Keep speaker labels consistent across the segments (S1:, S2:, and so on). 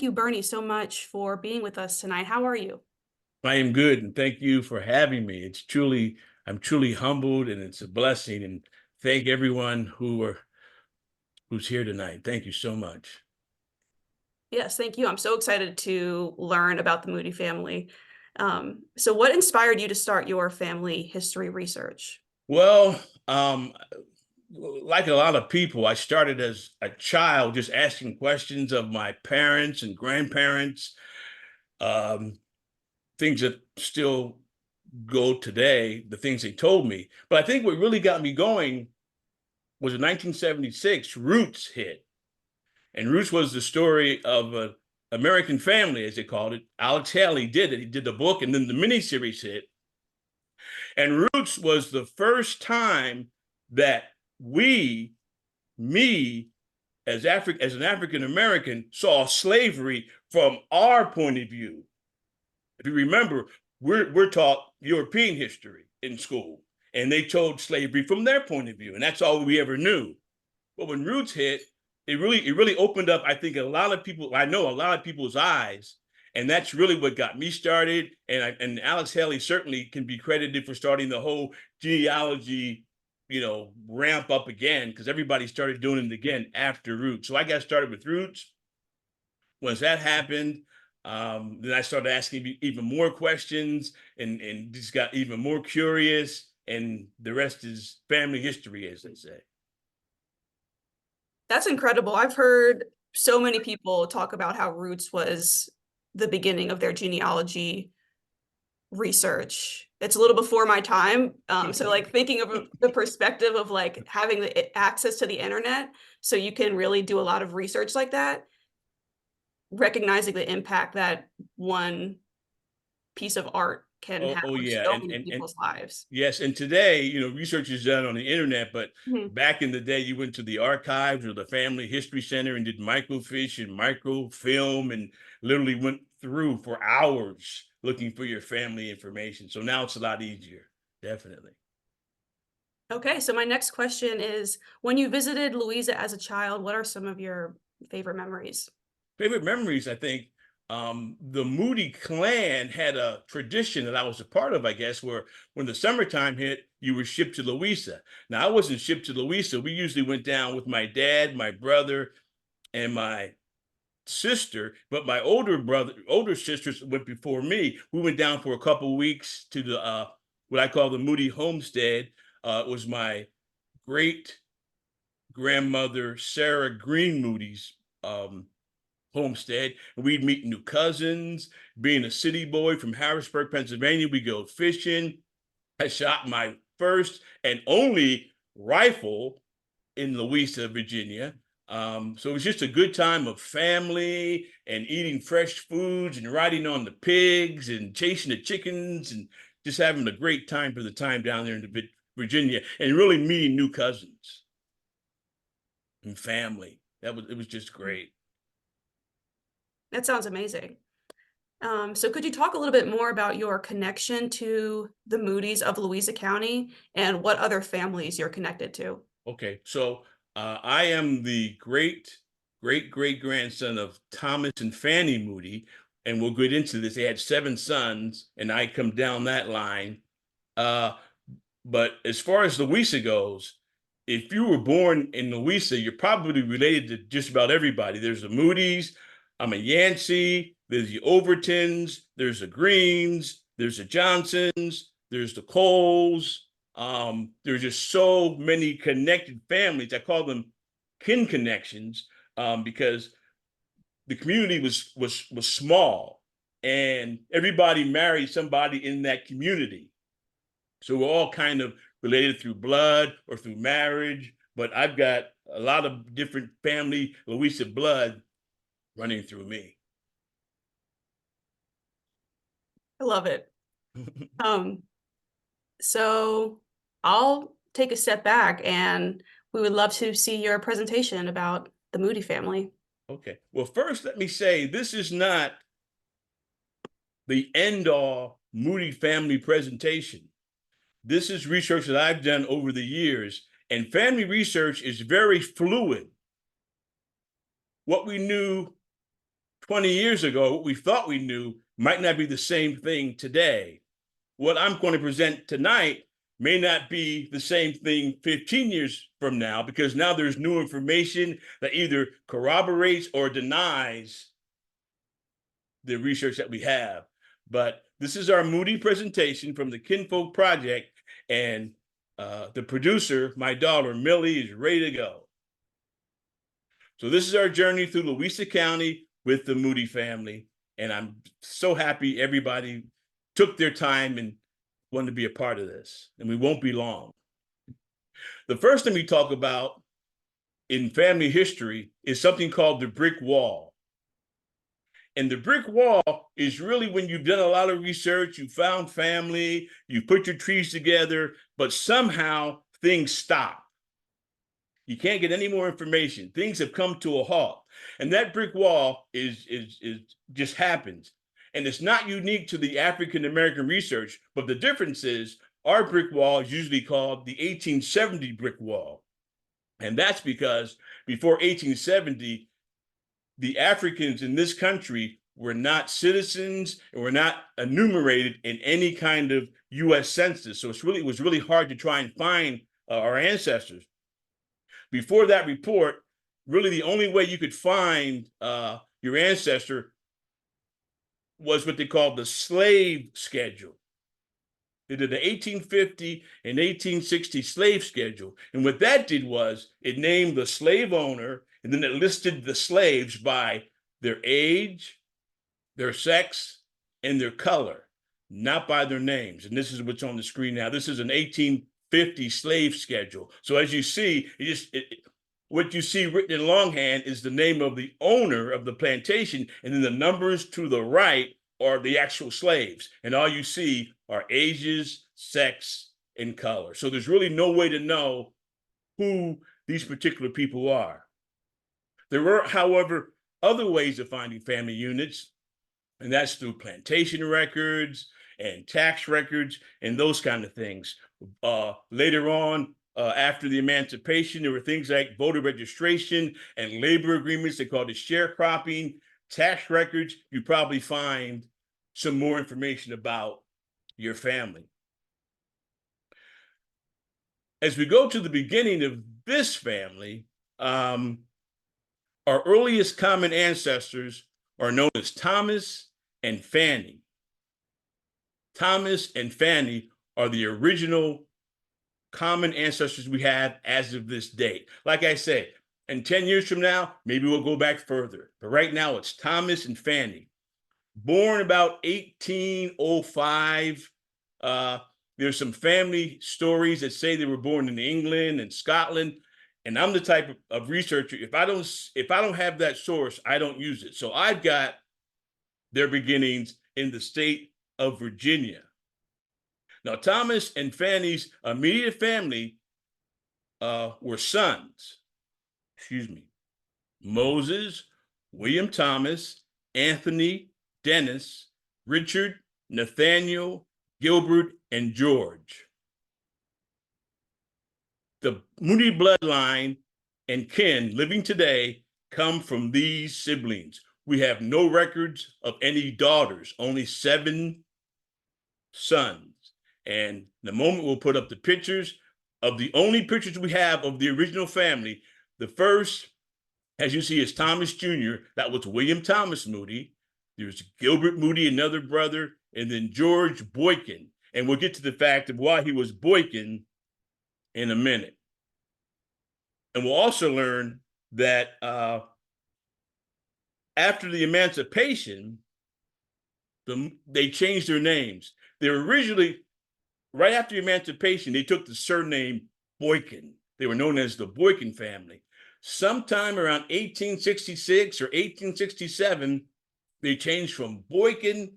S1: thank you, Bernie, so much for being with us tonight. How are you?
S2: I am good, and thank you for having me. I'm truly humbled, and it's a blessing. And thank everyone who's here tonight. Thank you so much.
S1: Yes, thank you. I'm so excited to learn about the Moody family. So what inspired you to start your family history research?
S2: Well, like a lot of people, I started as a child just asking questions of my parents and grandparents, um, things that still go today, the things they told me. But I think what really got me going was in 1976, Roots hit. And Roots was the story of an American family, as they called it. Alex Haley did it. He did the book, and then the miniseries hit. And Roots was the first time that me, as an African American, saw slavery from our point of view. If you remember, we're taught European history in school, and they told slavery from their point of view, and that's all we ever knew. But when Roots hit, it really opened up, I think, I know a lot of people's eyes. And that's really what got me started. And Alex Haley certainly can be credited for starting the whole genealogy, ramp up again, because everybody started doing it again after Roots. So I got started with Roots. Once that happened, then I started asking even more questions and just got even more curious. And the rest is family history, as they say.
S1: That's incredible. I've heard so many people talk about how Roots was the beginning of their genealogy research. It's a little before my time. So like thinking of the perspective of like having the access to the internet, so you can really do a lot of research like that, recognizing the impact that one piece of art can
S2: Oh,
S1: have
S2: oh
S1: on
S2: yeah,
S1: so many
S2: and
S1: people's lives.
S2: yes, and today, research is done on the internet, but
S1: Mhm.
S2: back in the day, you went to the archives or the Family History Center and did microfiche and microfilm and literally went through for hours looking for your family information. So now it's a lot easier, definitely.
S1: Okay, so my next question is, when you visited Louisa as a child, what are some of your favorite memories?
S2: Favorite memories, I think, the Moody clan had a tradition that I was a part of, I guess, where when the summertime hit, you were shipped to Louisa. Now, I wasn't shipped to Louisa. We usually went down with my dad, my brother, and my sister, but my older sisters went before me. We went down for a couple of weeks to the what I call the Moody homestead. It was my great grandmother Sarah Green Moody's homestead, and we'd meet new cousins. Being a city boy from Harrisburg, Pennsylvania, we go fishing. I shot my first and only rifle in Louisa, Virginia. So it was just a good time of family and eating fresh foods and riding on the pigs and chasing the chickens and just having a great time for the time down there in Virginia and really meeting new cousins and family. It was just great.
S1: That sounds amazing. So could you talk a little bit more about your connection to the Moody's of Louisa County and what other families you're connected to?
S2: Okay, so I am the great grandson of Thomas and Fanny Moody, and we'll get into this. They had seven sons, and I come down that line. Uh, but as far as Louisa goes, if you were born in Louisa, you're probably related to just about everybody. There's the Moody's, I'm a Yancey, there's the Overtons, there's the Greens, there's the Johnsons, there's the Coles. There's just so many connected families. I call them kin connections because the community was small, and everybody married somebody in that community. So we're all kind of related through blood or through marriage. But I've got a lot of different family Louisa blood running through me.
S1: I love it. Um, so I'll take a step back and we would love to see your presentation about the Moody family.
S2: Okay. Well, first, let me say this is not the end all Moody family presentation. This is research that I've done over the years, and family research is very fluid. What we knew 20 years ago, what we thought we knew might not be the same thing today. What I'm going to present tonight may not be the same thing 15 years from now, because now there's new information that either corroborates or denies the research that we have. But this is our Moody presentation from the Kinfolk Project, and the producer, my daughter, Millie, is ready to go. So this is our journey through Louisa County with the Moody family, and I'm so happy everybody took their time and wanted to be a part of this, and we won't be long. The first thing we talk about in family history is something called the brick wall. And the brick wall is really when you've done a lot of research, you found family, you put your trees together, but somehow things stop. You can't get any more information. Things have come to a halt. And that brick wall is just happens. And it's not unique to the African-American research, but the difference is our brick wall is usually called the 1870 brick wall. And that's because before 1870, the Africans in this country were not citizens and were not enumerated in any kind of US census. So it was really hard to try and find our ancestors. Before that report, really the only way you could find your ancestor was what they called the slave schedule. They did the 1850 and 1860 slave schedule. And what that did was it named the slave owner, and then it listed the slaves by their age, their sex, and their color, not by their names. And this is what's on the screen now. This is an 1850 slave schedule. So as you see, what you see written in longhand is the name of the owner of the plantation, and then the numbers to the right are the actual slaves. And all you see are ages, sex, and color. So there's really no way to know who these particular people are. There were, however, other ways of finding family units, and that's through plantation records and tax records and those kind of things. Later on, after the emancipation, there were things like voter registration and labor agreements. They called it sharecropping, tax records. You probably find some more information about your family. As we go to the beginning of this family, our earliest common ancestors are known as Thomas and Fanny. Thomas and Fanny are the original common ancestors we have as of this date. Like I said, in 10 years from now, maybe we'll go back further. But right now, it's Thomas and Fanny. Born about 1805. There's some family stories that say they were born in England and Scotland. And I'm the type of researcher, if I don't have that source, I don't use it. So I've got their beginnings in the state of Virginia. Now, Thomas and Fanny's immediate family were sons, Moses, William Thomas, Anthony, Dennis, Richard, Nathaniel, Gilbert, and George. The Moody bloodline and kin living today come from these siblings. We have no records of any daughters, only 7 sons. And in a moment, we'll put up the pictures of the only pictures we have of the original family. The first, as you see, is Thomas Jr. That was William Thomas Moody. There's Gilbert Moody, another brother, and then George Boykin. And we'll get to the fact of why he was Boykin in a minute. And we'll also learn that after the emancipation, they changed their names. They were originally, right after emancipation, they took the surname Boykin. They were known as the Boykin family. Sometime around 1866 or 1867, they changed from Boykin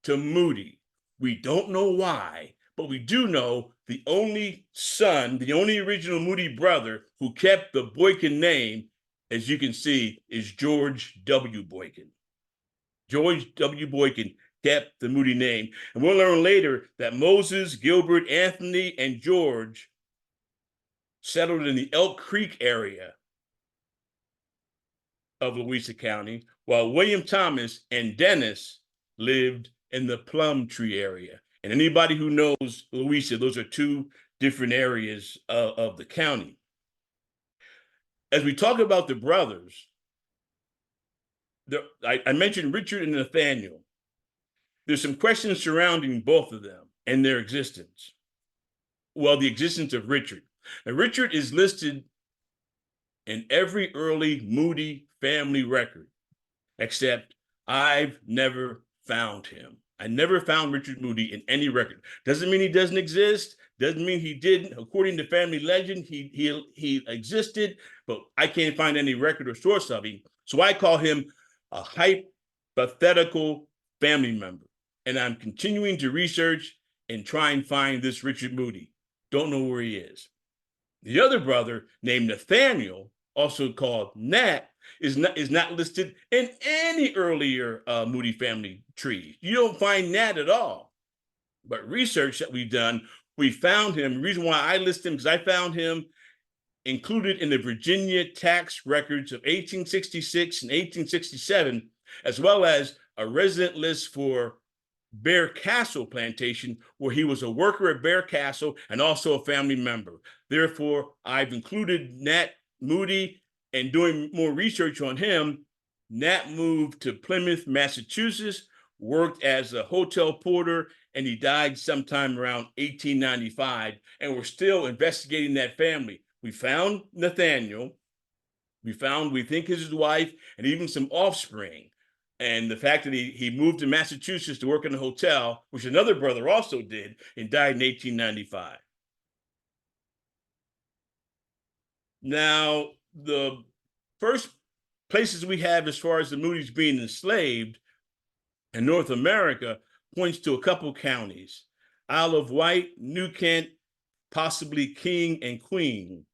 S2: to Moody. We don't know why, but we do know the only son, the only original Moody brother who kept the Boykin name, as you can see, is George W. Boykin. George W. Boykin kept the Moody name. And we'll learn later that Moses, Gilbert, Anthony, and George settled in the Elk Creek area of Louisa County, while William Thomas and Dennis lived in the Plum Tree area. And anybody who knows Louisa, those are two different areas of the county. As we talk about the brothers, I mentioned Richard and Nathaniel. There's some questions surrounding both of them and their existence. Well, the existence of Richard. Now, Richard is listed in every early Moody family record, except I've never found him. I never found Richard Moody in any record. Doesn't mean he doesn't exist. Doesn't mean he didn't. According to family legend, he existed, but I can't find any record or source of him. So I call him a hypothetical family member. And I'm continuing to research and try and find this Richard Moody. Don't know where he is. The other brother, named Nathaniel, also called Nat, is not listed in any earlier Moody family tree. You don't find Nat at all. But research that we've done, we found him. The reason why I list him, because I found him included in the Virginia tax records of 1866 and 1867, as well as a resident list for Bear Castle Plantation, where he was a worker at Bear Castle and also a family member. Therefore, I've included Nat Moody, and doing more research on him. Nat moved to Plymouth, Massachusetts, worked as a hotel porter, and he died sometime around 1895, and we're still investigating that family. We found Nathaniel, we think his wife, and even some offspring. And the fact that he moved to Massachusetts to work in a hotel, which another brother also did, and died in 1895. Now, the first places we have as far as the Moody's being enslaved in North America points to a couple counties: Isle of Wight, New Kent, possibly King and Queen.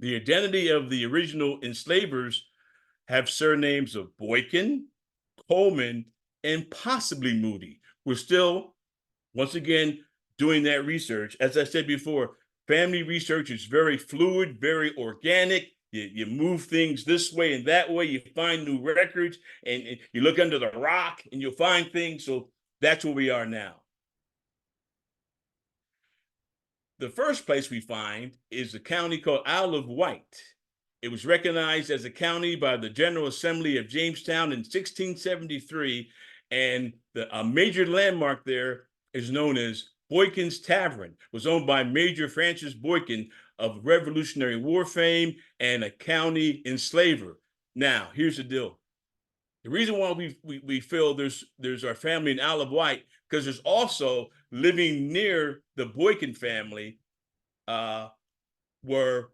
S2: The identity of the original enslavers have surnames of Boykin, Coleman, and possibly Moody. We're still, once again, doing that research. As I said before, family research is very fluid, very organic. You move things this way and that way. You find new records, and you look under the rock and you'll find things. So that's where we are now. The first place we find is a county called Isle of Wight. It was recognized as a county by the General Assembly of Jamestown in 1673, and a major landmark there is known as Boykin's Tavern. It was owned by Major Francis Boykin of Revolutionary War fame and a county enslaver. Now, here's the deal. The reason why we feel there's our family in Isle of Wight, because there's also living near the Boykin family, were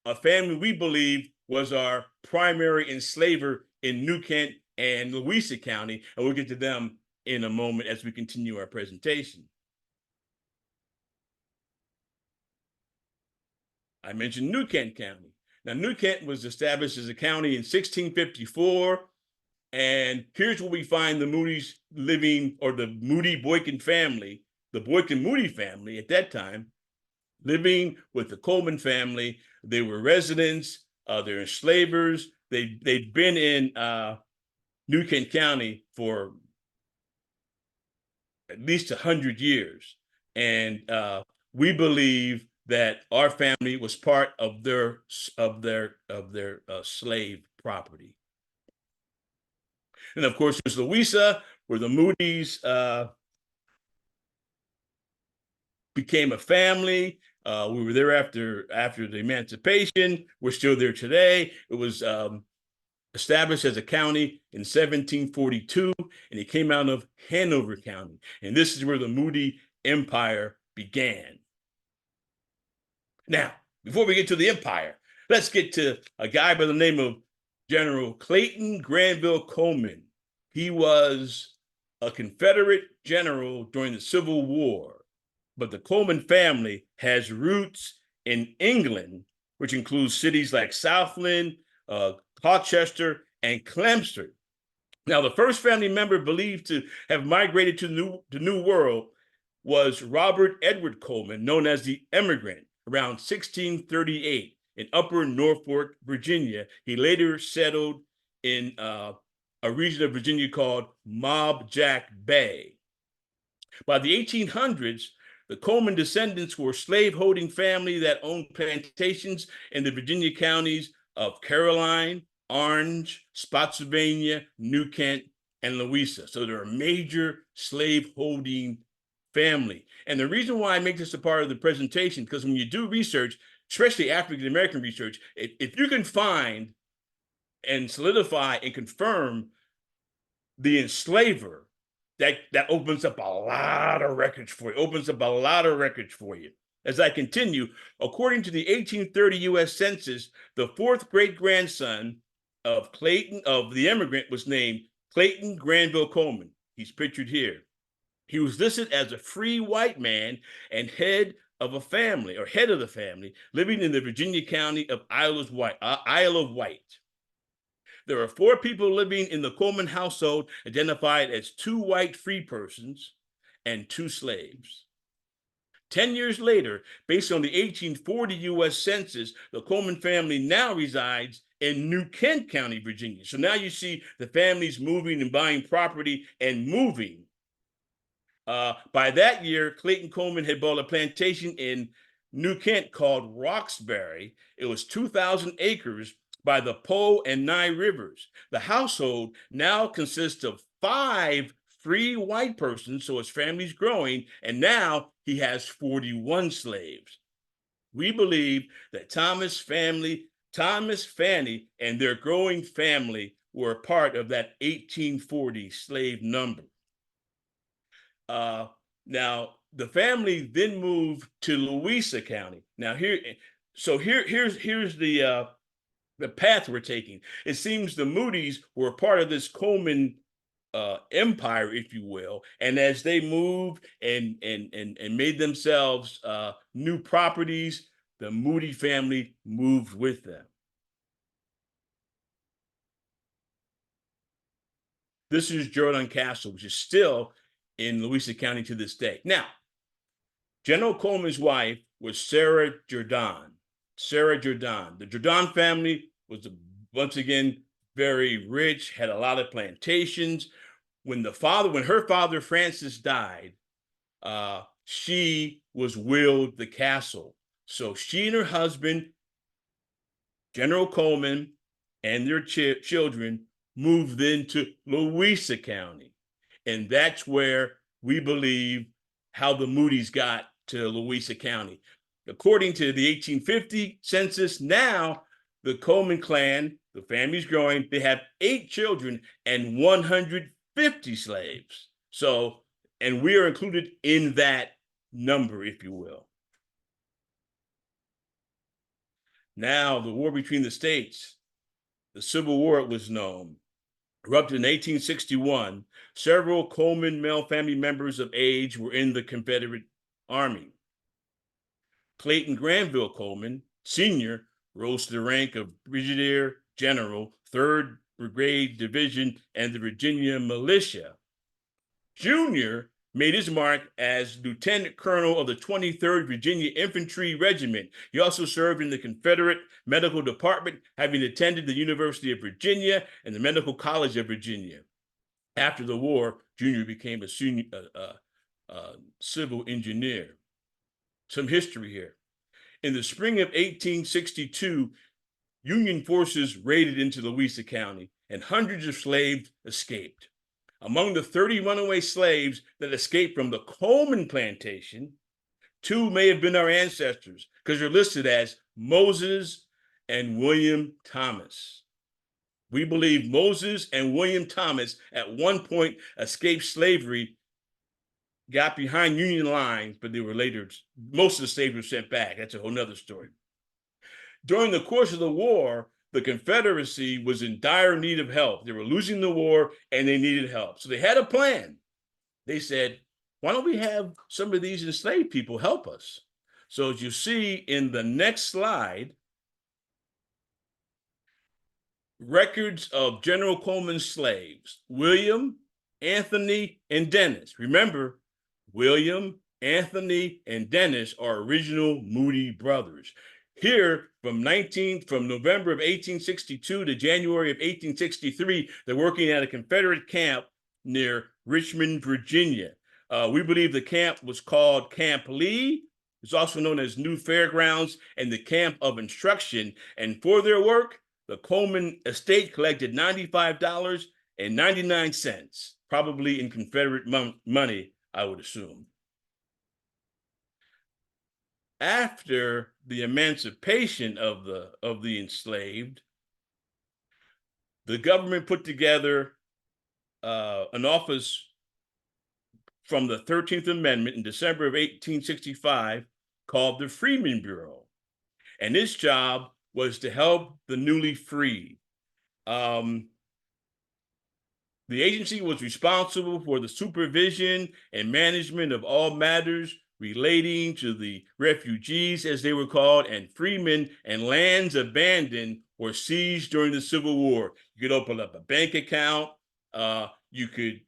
S2: a family we believe was our primary enslaver in New Kent and Louisa County, and we'll get to them in a moment as we continue our presentation. I mentioned New Kent County. Now, New Kent was established as a county in 1654, and here's where we find the Moody's living, or the Moody Boykin family, the Boykin Moody family at that time, living with the Coleman family. They were residents, they're enslavers. They'd been in New Kent County for at least 100 years. And we believe that our family was part of their slave property. And of course, there's Louisa, where the Moody's became a family. We were there after the emancipation. We're still there today. It was established as a county in 1742, and it came out of Hanover County. And this is where the Moody Empire began. Now, before we get to the empire, let's get to a guy by the name of General Clayton Granville Coleman. He was a Confederate general during the Civil War, but the Coleman family has roots in England, which includes cities like Southland, Colchester, and Chelmsford. Now, the first family member believed to have migrated to the New World was Robert Edward Coleman, known as the Emigrant, around 1638 in Upper Norfolk, Virginia. He later settled in a region of Virginia called Mob Jack Bay. By the 1800s, the Coleman descendants were a slave-holding family that owned plantations in the Virginia counties of Caroline, Orange, Spotsylvania, New Kent, and Louisa. So they're a major slave-holding family. And the reason why I make this a part of the presentation, because when you do research, especially African-American research, if you can find and solidify and confirm the enslaver, that opens up a lot of records for you. As I continue, according to the 1830 U.S. Census, the fourth great-grandson of the immigrant was named Clayton Granville Coleman. He's pictured here. He was listed as a free white man and head of the family, living in the Virginia county of Isle of Wight. There are 4 people living in the Coleman household, identified as 2 white free persons and 2 slaves. 10 years later, based on the 1840 U.S. Census, the Coleman family now resides in New Kent County, Virginia. So now you see the families moving and buying property and moving. By that year, Clayton Coleman had bought a plantation in New Kent called Roxbury. It was 2,000 acres by the Po and Nye rivers. The household now consists of 5 free white persons, so his family's growing, and now he has 41 slaves. We believe that Thomas, Fanny, and their growing family were a part of that 1840 slave number. Now, the family then moved to Louisa County. Now, here's the path we're taking. It seems the Moody's were part of this Coleman empire, if you will, and as they moved and made themselves new properties, the Moody family moved with them. This is Jordan Castle, which is still in Louisa County to this day. Now, General Coleman's wife was Sarah Jordan. The Jordan family was, once again, very rich, had a lot of plantations. When her father Francis died, she was willed the castle. So she and her husband, General Coleman, and their children moved into Louisa County. And that's where we believe how the Moody's got to Louisa County. According to the 1850 census, now the Coleman clan, the family's growing, they have 8 children and 150 slaves. So, and we are included in that number, if you will. Now, the war between the states, the Civil War, it was known, erupted in 1861. Several Coleman male family members of age were in the Confederate Army. Clayton Granville Coleman, Sr., rose to the rank of Brigadier General, 3rd Brigade Division, and the Virginia Militia. Jr. made his mark as Lieutenant Colonel of the 23rd Virginia Infantry Regiment. He also served in the Confederate Medical Department, having attended the University of Virginia and the Medical College of Virginia. After the war, Jr. became a civil engineer. Some history here. In the spring of 1862, Union forces raided into Louisa County, and hundreds of slaves escaped. Among the 30 runaway slaves that escaped from the Coleman plantation, 2 may have been our ancestors, because they're listed as Moses and William Thomas. We believe Moses and William Thomas at one point escaped slavery, got behind Union lines, but they were later, most of the slaves were sent back. That's a whole nother story. During the course of the war, the Confederacy was in dire need of help. They were losing the war and they needed help. So they had a plan. They said, why don't we have some of these enslaved people help us? So as you see in the next slide, records of General Coleman's slaves, William, Anthony, and Dennis. Remember, William, Anthony, and Dennis are original Moody brothers. Here, from November of 1862 to January of 1863, they're working at a Confederate camp near Richmond, Virginia. We believe the camp was called Camp Lee. It's also known as New Fairgrounds and the Camp of Instruction. And for their work, the Coleman estate collected $95.99, probably in Confederate money, I would assume. After the emancipation of the enslaved, the government put together an office from the 13th Amendment in December of 1865 called the Freedmen's Bureau. And its job was to help the newly freed. The agency was responsible for the supervision and management of all matters relating to the refugees, as they were called, and freedmen, and lands abandoned or seized during the Civil War. You could open up a bank account. You could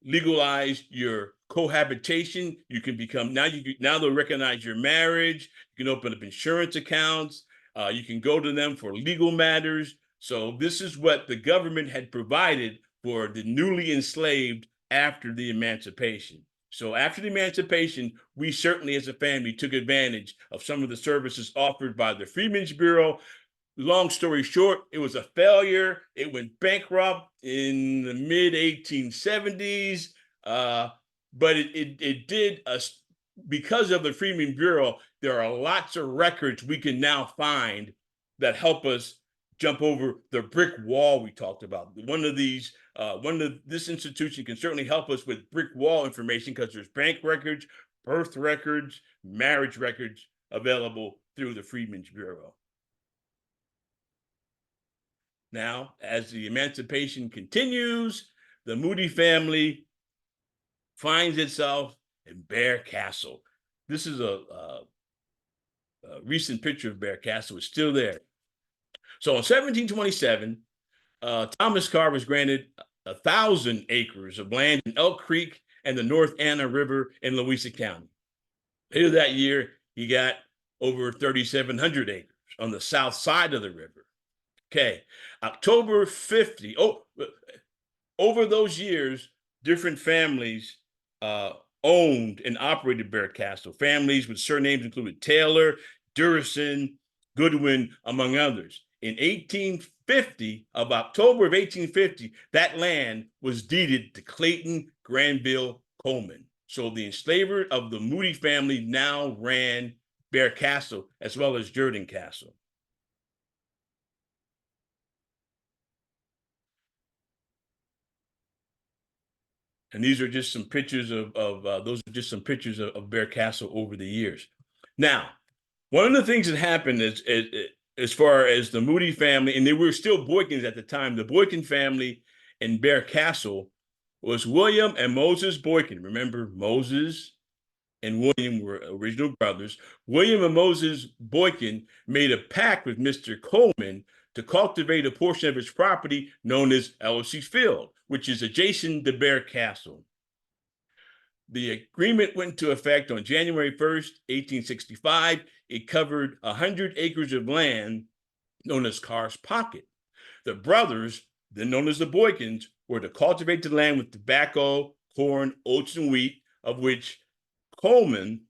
S2: legalize your cohabitation. You can become now they'll recognize your marriage. You can open up insurance accounts. You can go to them for legal matters. So this is what the government had provided for the newly enslaved after the emancipation. So after the emancipation, we certainly as a family took advantage of some of the services offered by the Freedmen's Bureau. Long story short, it was a failure. It went bankrupt in the mid-1870s, but it did, because of the Freedmen's Bureau, there are lots of records we can now find that help us jump over the brick wall we talked about. This institution can certainly help us with brick wall information because there's bank records, birth records, marriage records available through the Freedmen's Bureau. Now, as the emancipation continues, the Moody family finds itself in Bear Castle. This is a recent picture of Bear Castle. It's still there. So in 1727, Thomas Carr was granted 1,000 acres of land in Elk Creek and the North Anna River in Louisa County. Later that year, he got over 3,700 acres on the south side of the river. Okay, October 50. Over those years, different families owned and operated Bear Castle. Families with surnames included Taylor, Durison, Goodwin, among others. In October of 1850, that land was deeded to Clayton Granville Coleman. So the enslaver of the Moody family now ran Bear Castle as well as Jordan Castle. And these are just some pictures those are just some pictures of Bear Castle over the years. Now, one of the things that happened is as far as the Moody family, and they were still Boykins at the time, the Boykin family in Bear Castle was William and Moses Boykin. Remember, Moses and William were original brothers. William and Moses Boykin made a pact with Mr. Coleman to cultivate a portion of his property known as Ellis's Field, which is adjacent to Bear Castle. The agreement went into effect on January 1st, 1865. It covered 100 acres of land known as Carr's Pocket. The brothers, then known as the Boykins, were to cultivate the land with tobacco, corn, oats, and wheat, of which Coleman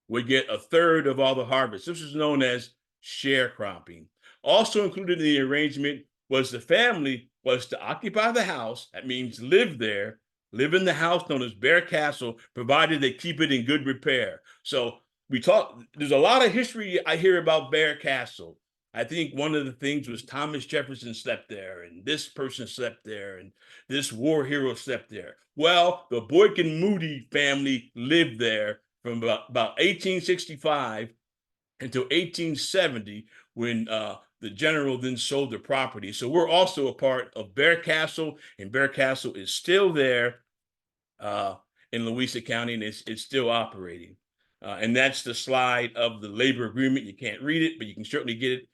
S2: would get a third of all the harvest. This was known as sharecropping. Also included in the arrangement was the family was to occupy the house. That means live there, live in the house known as Bear Castle, provided they keep it in good repair. So there's a lot of history I hear about Bear Castle. I think one of the things was Thomas Jefferson slept there, and this person slept there, and this war hero slept there. Well, the Boykin Moody family lived there from about 1865 until 1870, when the general then sold the property. So we're also a part of Bear Castle, and Bear Castle is still there in Louisa County, and it's still operating. And that's the slide of the labor agreement. You can't read it, but you can certainly get it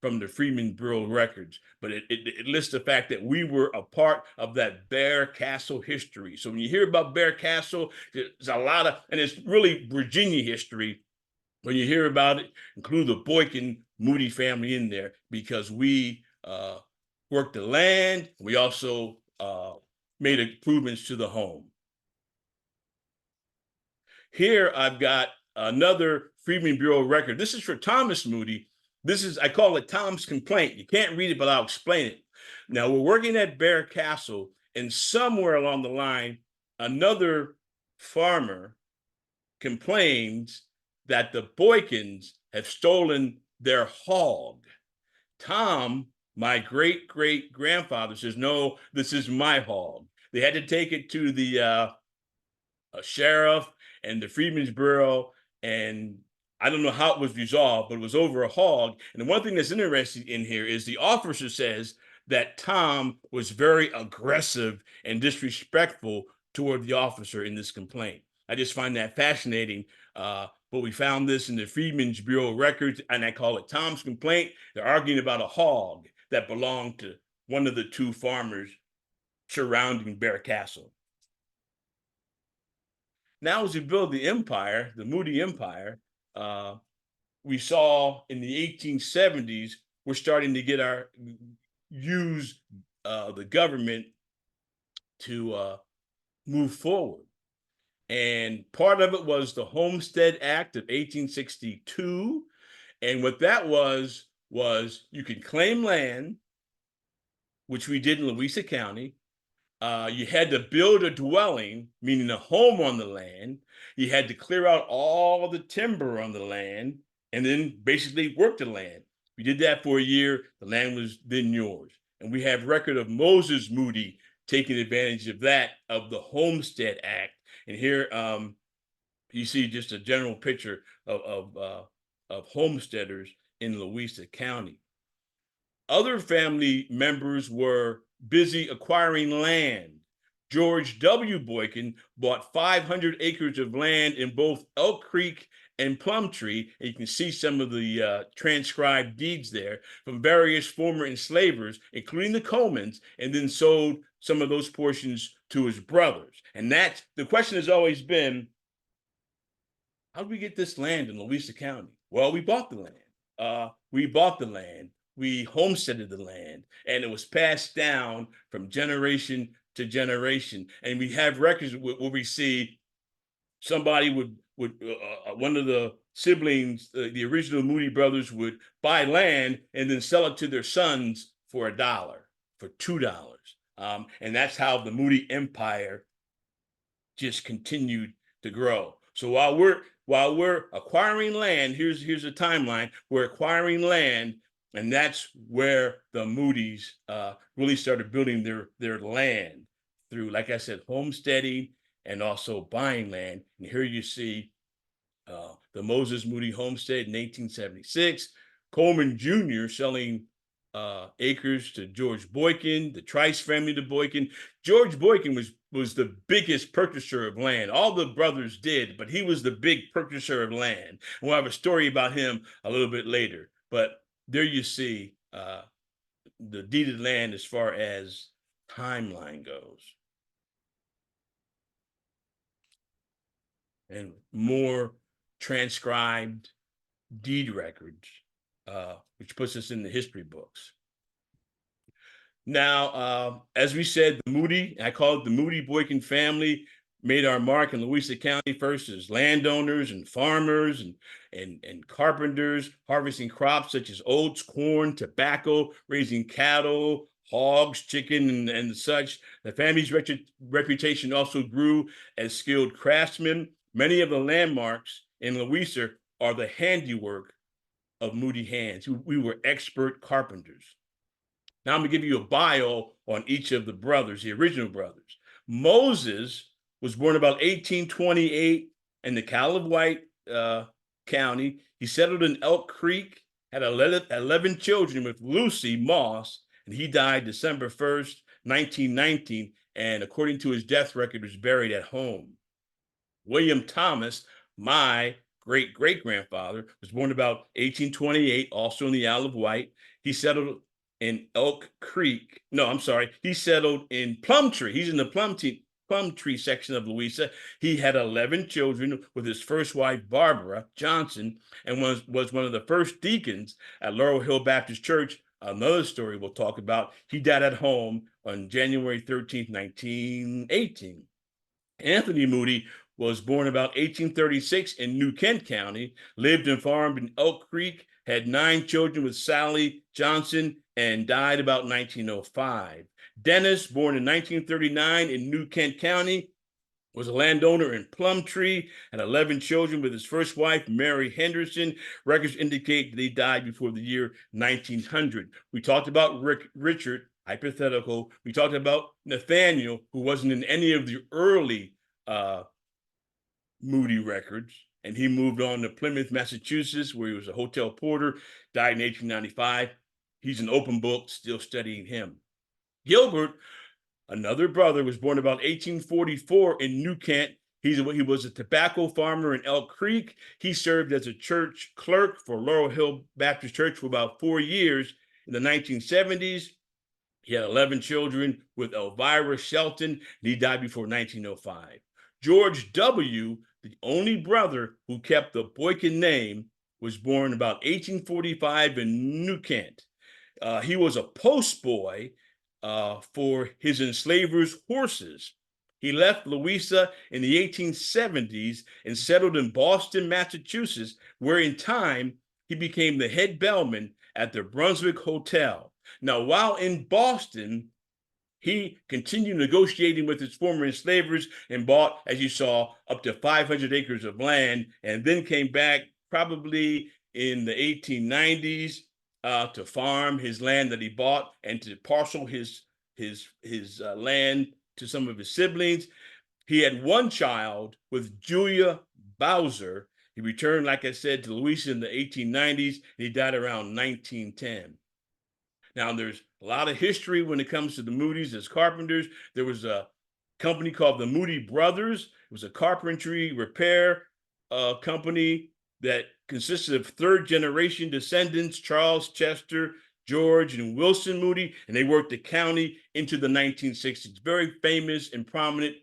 S2: from the Freedmen's Bureau records. But it lists the fact that we were a part of that Bear Castle history. So when you hear about Bear Castle, there's a lot of, and it's really Virginia history, when you hear about it, include the Boykin Moody family in there, because we worked the land. We also made improvements to the home. Here I've got another Freedmen Bureau record. This is for Thomas Moody. This is, I call it Tom's Complaint. You can't read it, but I'll explain it. Now, we're working at Bear Castle, and somewhere along the line, another farmer complains that the Boykins have stolen their hog. Tom, my great-great-grandfather, says, no, this is my hog. They had to take it to the sheriff and the Freedmen's Bureau, and I don't know how it was resolved, but it was over a hog. And the one thing that's interesting in here is the officer says that Tom was very aggressive and disrespectful toward the officer in this complaint. I just find that fascinating. But we found this in the Freedmen's Bureau records, and I call it Tom's Complaint. They're arguing about a hog that belonged to one of the two farmers surrounding Bear Castle. Now, as we build the empire, the Moody Empire, we saw in the 1870s, we're starting to use the government to move forward. And part of it was the Homestead Act of 1862. And what that was you could claim land, which we did in Louisa County. You had to build a dwelling, meaning a home on the land. You had to clear out all the timber on the land and then basically work the land. We did that for a year. The land was then yours. And we have record of Moses Moody taking advantage of that, of the Homestead Act. And here you see just a general picture of homesteaders in Louisa County. Other family members were busy acquiring land. George W. Boykin bought 500 acres of land in both Elk Creek and Plumtree. And you can see some of the transcribed deeds there from various former enslavers, including the Colemans, and then sold some of those portions to his brothers. And that's the question has always been, how did we get this land in Louisa County? Well, we bought the land. We homesteaded the land, and it was passed down from generation to generation. And we have records where we see somebody would one of the siblings, the original Moody brothers, would buy land and then sell it to their sons for $1, for $2. And that's how the Moody Empire just continued to grow. So while we're acquiring land, here's a timeline. We're acquiring land, and that's where the Moodys really started building their land through, like I said, homesteading and also buying land. And here you see the Moses Moody homestead in 1876, Coleman Jr. selling acres to George Boykin, the Trice family to Boykin. George Boykin was the biggest purchaser of land. All the brothers did, but he was the big purchaser of land. We'll have a story about him a little bit later. But there you see the deeded land as far as timeline goes. And more transcribed deed records, which puts us in the history books. Now, as we said, the Moody, I call it the Moody Boykin family, made our mark in Louisa County first as landowners and farmers and carpenters, harvesting crops such as oats, corn, tobacco, raising cattle, hogs, chicken, and such. The family's reputation also grew as skilled craftsmen. Many of the landmarks in Louisa are the handiwork of Moody hands. We were expert carpenters. Now I'm gonna give you a bio on each of the brothers, the original brothers. Moses was born about 1828 in the Isle of Wight County. He settled in Elk Creek, had 11 children with Lucy Moss, and he died December 1st, 1919, and according to his death record, was buried at home. William Thomas, my great-great-grandfather, was born about 1828, also in the Isle of Wight. He settled in Elk Creek. No, I'm sorry. He settled in Plumtree. He's in the Plumtree Plumtree section of Louisa. He had 11 children with his first wife, Barbara Johnson, and was one of the first deacons at Laurel Hill Baptist Church. Another story we'll talk about. He died at home on January 13th, 1918. Anthony Moody was born about 1836 in New Kent County, lived and farmed in Elk Creek, had 9 children with Sally Johnson, and died about 1905. Dennis, born in 1939 in New Kent County, was a landowner in Plumtree, had 11 children with his first wife, Mary Henderson. Records indicate that he died before the year 1900. We talked about Richard, hypothetical. We talked about Nathaniel, who wasn't in any of the early Moody records, and he moved on to Plymouth, Massachusetts, where he was a hotel porter, died in 1895. He's an open book, still studying him. Gilbert, another brother, was born about 1844 in New Kent. He was a tobacco farmer in Elk Creek. He served as a church clerk for Laurel Hill Baptist Church for about 4 years. In the 1970s, he had 11 children with Elvira Shelton, and he died before 1905. George W., the only brother who kept the Boykin name, was born about 1845 in New Kent. He was a postboy for his enslavers' horses. He left Louisa in the 1870s and settled in Boston, Massachusetts, where in time he became the head bellman at the Brunswick Hotel. Now, while in Boston, he continued negotiating with his former enslavers and bought, as you saw, up to 500 acres of land, and then came back probably in the 1890s to farm his land that he bought and to parcel his land to some of his siblings. He had 1 child with Julia Bowser. He returned, like I said, to Louisa in the 1890s, and he died around 1910. Now, there's a lot of history when it comes to the Moody's as carpenters. There was a company called the Moody Brothers. It was a carpentry repair company that consisted of 3rd-generation descendants, Charles, Chester, George, and Wilson Moody, and they worked the county into the 1960s. Very famous and prominent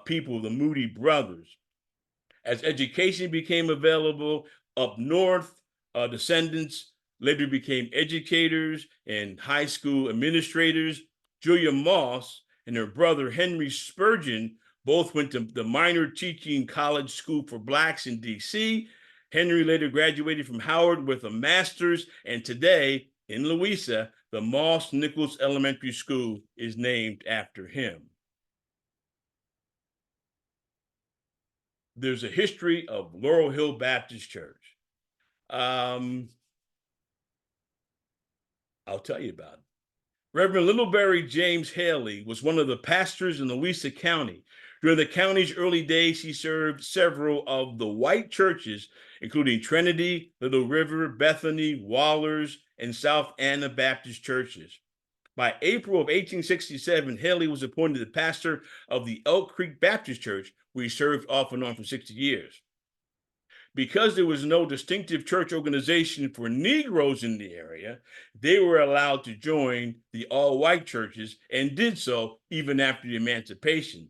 S2: people, the Moody Brothers. As education became available up north, descendants later became educators and high school administrators. Julia Moss and her brother Henry Spurgeon both went to the Minor Teaching College School for Blacks in D.C. Henry later graduated from Howard with a master's, and today in Louisa, the Moss Nichols Elementary School is named after him. There's a history of Laurel Hill Baptist Church. I'll tell you about it. Reverend Littlebury James Haley was one of the pastors in Louisa County. During the county's early days, he served several of the white churches, including Trinity, Little River, Bethany, Wallers, and South Anna Baptist churches. By April of 1867, Haley was appointed the pastor of the Elk Creek Baptist Church, where he served off and on for 60 years. Because there was no distinctive church organization for Negroes in the area, they were allowed to join the all-white churches and did so even after the emancipation.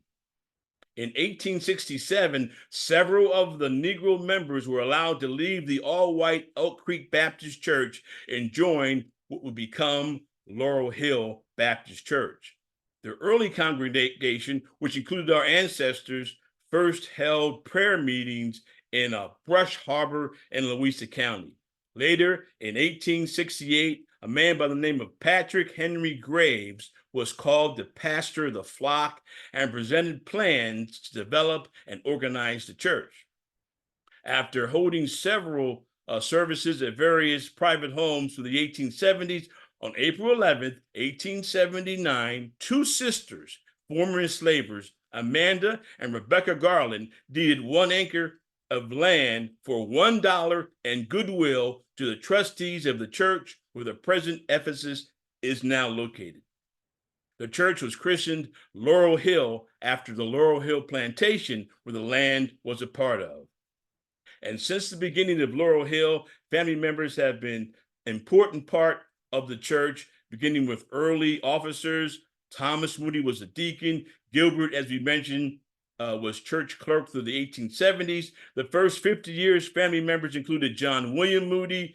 S2: In 1867, several of the Negro members were allowed to leave the all-white Elk Creek Baptist Church and join what would become Laurel Hill Baptist Church. The early congregation, which included our ancestors, first held prayer meetings in Brush Harbor in Louisa County. Later, in 1868, a man by the name of Patrick Henry Graves was called to pastor the flock and presented plans to develop and organize the church. After holding several services at various private homes through the 1870s, on April 11th, 1879, 2 sisters, former enslavers, Amanda and Rebecca Garland, deeded 1 acre of land for $1 and goodwill to the trustees of the church where the present Ephesus is now located. The church was christened Laurel Hill after the Laurel Hill plantation where the land was a part of. And since the beginning of Laurel Hill, family members have been an important part of the church, beginning with early officers, Thomas Moody was a deacon. Gilbert, as we mentioned, was church clerk through the 1870s. The first 50 years, family members included John William Moody,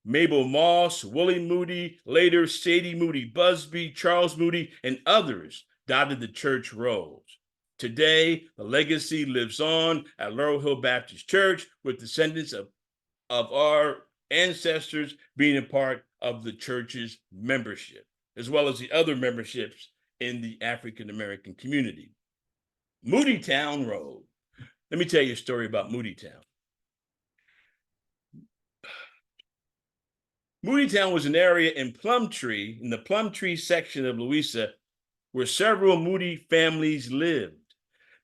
S2: Mabel Moss, Willie Moody, later Sadie Moody Busby, Charles Moody, and others dotted the church rolls. Today, the legacy lives on at Laurel Hill Baptist Church with descendants of our ancestors being a part of the church's membership, as well as the other memberships in the African American community. Moody Town Road. Let me tell you a story about Moody Town. Moody Town was an area in the Plumtree section of Louisa, where several Moody families lived.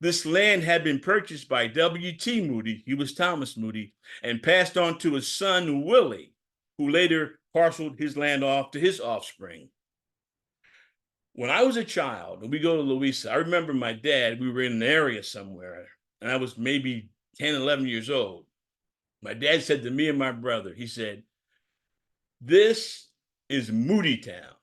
S2: This land had been purchased by W.T. Moody, he was Thomas Moody, and passed on to his son, Willie, who later parceled his land off to his offspring. When I was a child, and we go to Louisa, I remember my dad, we were in an area somewhere, and I was maybe 10, 11 years old. My dad said to me and my brother, he said, "This is Moody Town,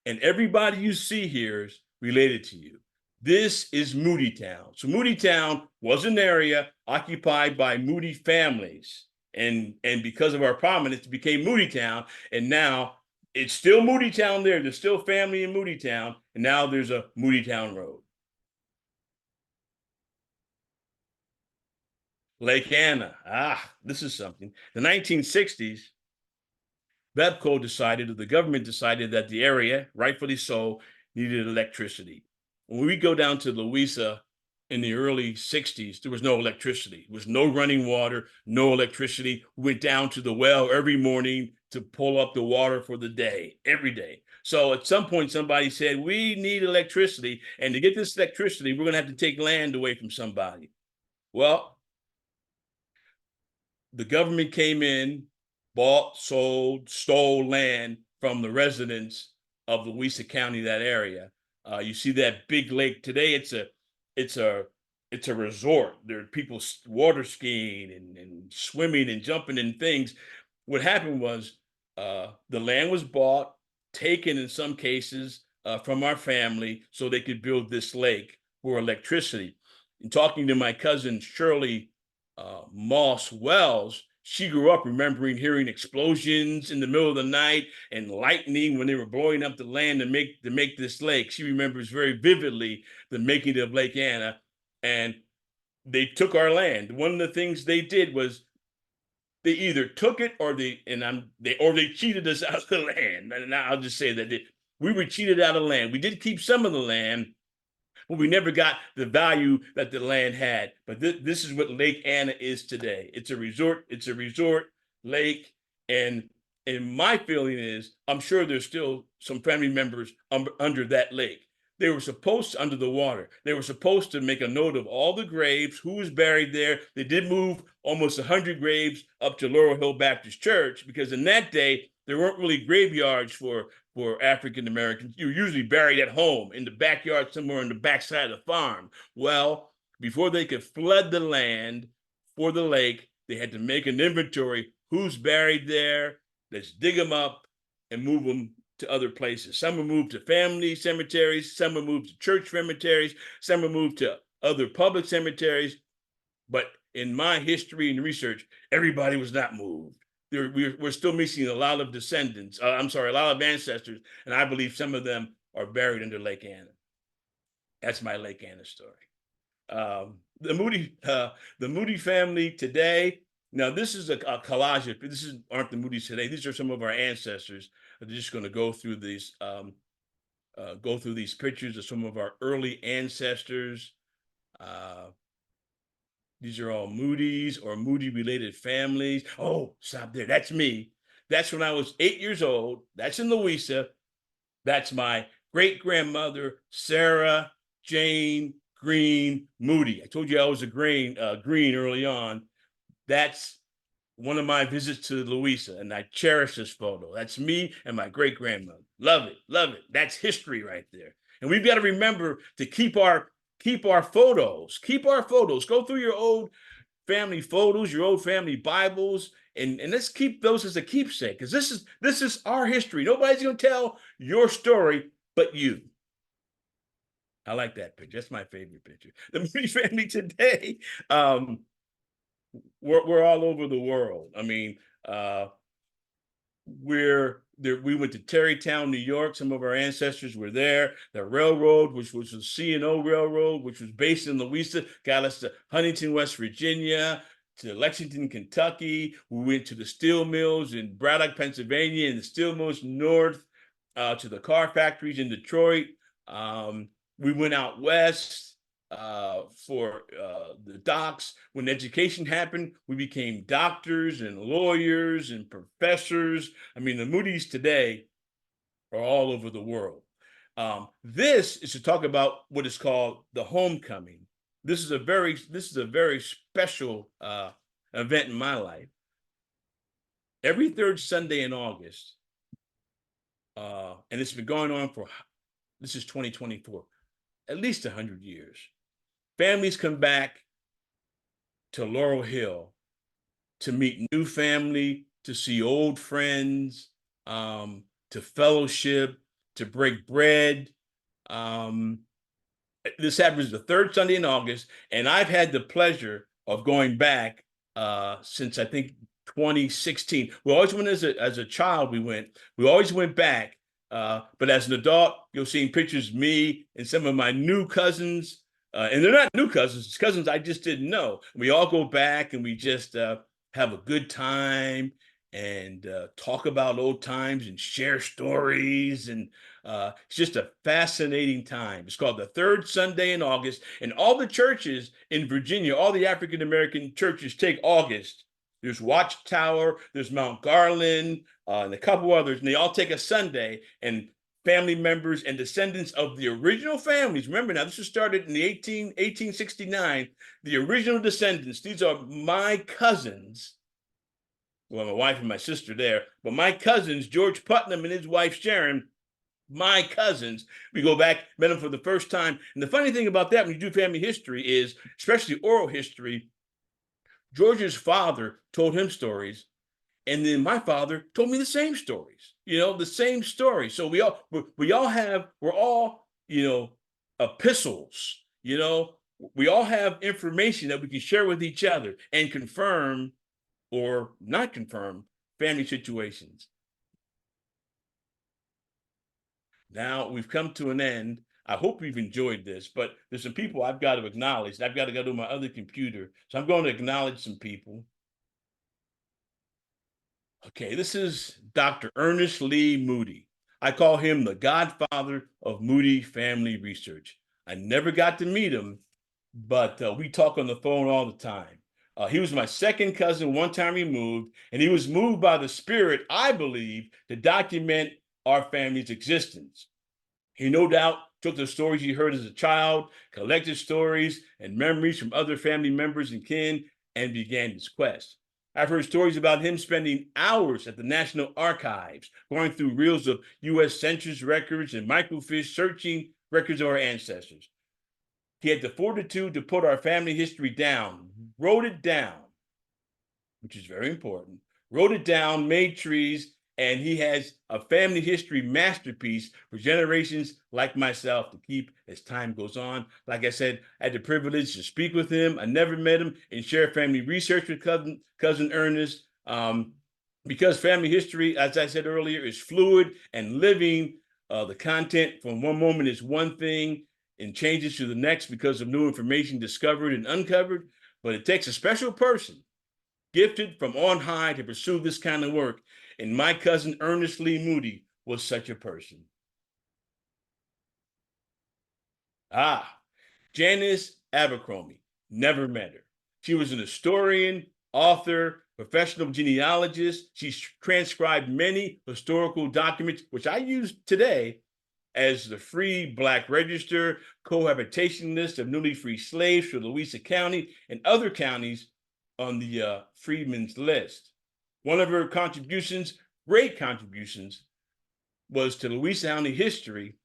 S2: and everybody you see here is related to you. This is Moody Town." So Moody Town was an area occupied by Moody families. And because of our prominence, it became Moody Town. And now it's still Moody Town there. There's still family in Moody Town. And now there's a Moody Town Road. Lake Anna. This is something. The 1960s, the government decided that the area, rightfully so, needed electricity. When we go down to Louisa in the early 60s, there was no electricity. There was no running water, no electricity. We went down to the well every morning to pull up the water for the day, every day. So at some point, somebody said, we need electricity. And to get this electricity, we're going to have to take land away from somebody. Well, the government came in, bought, sold, stole land from the residents of Louisa County, that area. You see that big lake today. It's a resort. There are people water skiing and swimming and jumping and things. What happened was the land was bought, taken in some cases from our family so they could build this lake for electricity. And talking to my cousin Shirley Moss Wells, she grew up remembering hearing explosions in the middle of the night and lightning when they were blowing up the land to make this lake. She remembers very vividly the making of Lake Anna, and they took our land. One of the things they did was they either took it or they cheated us out of the land. And I'll just say that we were cheated out of land. We did keep some of the land, but we never got the value that the land had. But this is what Lake Anna is today. It's a resort lake. And my feeling is, I'm sure there's still some family members under that lake. They were supposed to, under the water, they were supposed to make a note of all the graves, who was buried there. They did move almost 100 graves up to Laurel Hill Baptist Church, because in that day, there weren't really graveyards for African Americans. You were usually buried at home in the backyard, somewhere on the backside of the farm. Well, before they could flood the land for the lake, they had to make an inventory. Who's buried there? Let's dig them up and move them to other places. Some were moved to family cemeteries. Some were moved to church cemeteries. Some were moved to other public cemeteries. But in my history and research, everybody was not moved. We're still missing a lot of descendants. A lot of ancestors, and I believe some of them are buried under Lake Anna. That's my Lake Anna story. The Moody family today. Now, this is a collage. Aren't the Moody's today. These are some of our ancestors. I'm just going to go through these pictures of some of our early ancestors. These are all Moody's or Moody-related families. Oh, stop there. That's me. That's when I was 8 years old. That's in Louisa. That's my great-grandmother, Sarah Jane Green Moody. I told you I was a green early on. That's one of my visits to Louisa, and I cherish this photo. That's me and my great-grandmother. Love it, love it. That's history right there. And we've got to remember to keep our photos. Go through your old family photos, your old family Bibles, and let's keep those as a keepsake, because this is our history. Nobody's going to tell your story but you. I like that picture. That's my favorite picture. The Moody family today, um, we're all over the world. I mean, we're there. We went to Tarrytown, New York. Some of our ancestors were there. The railroad, which was the C&O Railroad, which was based in Louisa, got us to Huntington, West Virginia, to Lexington, Kentucky. We went to the steel mills in Braddock, Pennsylvania, and the steel mills north, to the car factories in Detroit. We went out west for the docks. When education happened, we became doctors and lawyers and professors. I mean, the Moody's today are all over the world. This is to talk about what is called the homecoming. This is a very special event in my life. Every third Sunday in August, and it's been going on for, this is 2024, at least 100 years. Families come back to Laurel Hill to meet new family, to see old friends, to fellowship, to break bread. This happens the third Sunday in August, and I've had the pleasure of going back since I think 2016. We always went as a child. We always went back, but as an adult, you'll see pictures of me and some of my new cousins. And they're not new cousins, it's cousins I just didn't know. We all go back and we just have a good time and talk about old times and share stories. And it's just a fascinating time. It's called the third Sunday in August. And all the churches in Virginia, all the African-American churches take August. There's Watchtower, there's Mount Garland, and a couple others, and they all take a Sunday, and family members and descendants of the original families. Remember now, this was started in the 1869. The original descendants, these are my cousins. Well, my wife and my sister there, but my cousins, George Putnam and his wife Sharon, my cousins. We go back, met them for the first time. And the funny thing about that, when you do family history, is, especially oral history, George's father told him stories, and then my father told me the same stories, the same story. So we're all, epistles, we all have information that we can share with each other and confirm or not confirm family situations. Now we've come to an end. I hope you've enjoyed this, but there's some people I've got to acknowledge. I've got to go to my other computer. So I'm going to acknowledge some people. Okay, this is Dr. Ernest Lee Moody. I call him the godfather of Moody family research. I never got to meet him, but we talk on the phone all the time. He was my second cousin one time removed, and he was moved by the spirit, I believe, to document our family's existence. He no doubt took the stories he heard as a child, collected stories and memories from other family members and kin, and began his quest. I've heard stories about him spending hours at the National Archives, going through reels of U.S. Census records and microfiche, searching records of our ancestors. He had the fortitude to put our family history down, wrote it down, which is very important, wrote it down, made trees, and he has a family history masterpiece for generations like myself to keep as time goes on. Like I said, I had the privilege to speak with him. I never met him and share family research with cousin Ernest. Because family history, as I said earlier, is fluid and living. The content from one moment is one thing and changes to the next because of new information discovered and uncovered. But it takes a special person gifted from on high to pursue this kind of work. And my cousin Ernest Lee Moody was such a person. Janice Abercrombie, never met her. She was an historian, author, professional genealogist. She's transcribed many historical documents, which I use today as the Free Black Register, cohabitation list of newly free slaves for Louisa County and other counties on the Freedmen's List. One of her contributions, great contributions, was to Louisa County history,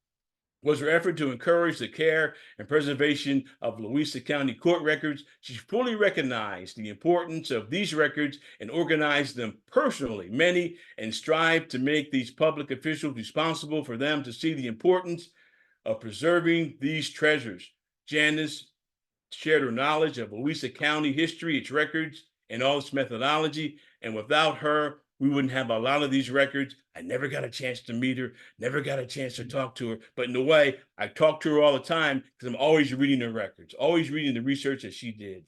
S2: was her effort to encourage the care and preservation of Louisa County court records. She fully recognized the importance of these records and organized them personally, many, and strived to make these public officials responsible for them to see the importance of preserving these treasures. Janice shared her knowledge of Louisa County history, its records, and all its methodology. And without her, we wouldn't have a lot of these records. I never got a chance to meet her, never got a chance to talk to her. But in a way, I talk to her all the time because I'm always reading her records, always reading the research that she did.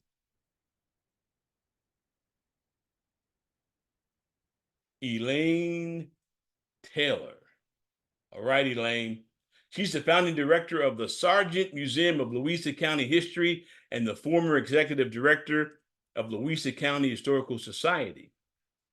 S2: Elaine Taylor. All right, Elaine. She's the founding director of the Sargent Museum of Louisa County History and the former executive director of Louisa County Historical Society.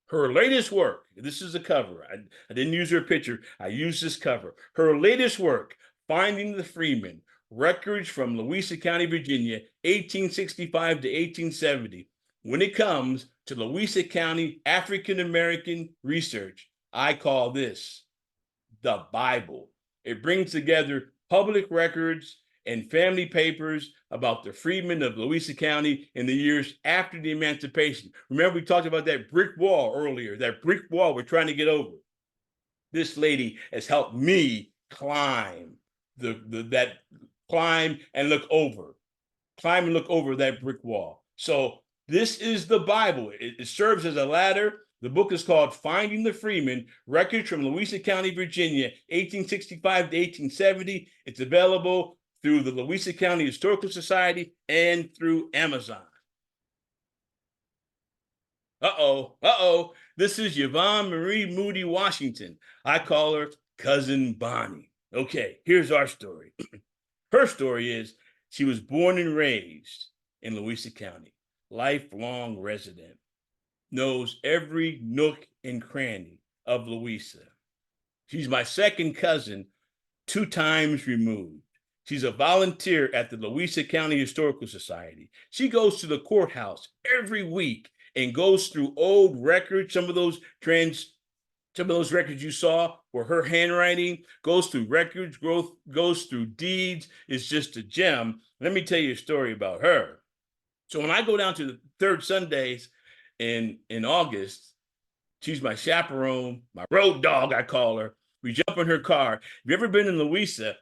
S2: Her latest work, this is a cover. I didn't use her picture. I used this cover. Her latest work, Finding the Freemen, Records from Louisa County, Virginia, 1865 to 1870. When it comes to Louisa County African-American research, I call this the Bible. It brings together public records and family papers about the freedmen of Louisa County in the years after the emancipation. Remember, we talked about that brick wall earlier, that brick wall we're trying to get over. This lady has helped me climb climb and look over that brick wall. So this is the Bible. It serves as a ladder. The book is called Finding the Freemen, Records from Louisa County, Virginia, 1865 to 1870. It's available through the Louisa County Historical Society and through Amazon. This is Yvonne Marie Moody Washington. I call her Cousin Bonnie. Okay, here's our story. Her story is she was born and raised in Louisa County, lifelong resident, knows every nook and cranny of Louisa. She's my second cousin, 2 times removed. She's a volunteer at the Louisa County Historical Society. She goes to the courthouse every week and goes through old records. Some of those records you saw were her handwriting, goes through records, goes through deeds. It's just a gem. Let me tell you a story about her. So when I go down to the third Sundays in August, she's my chaperone, my road dog, I call her. We jump in her car. Have you ever been in Louisa?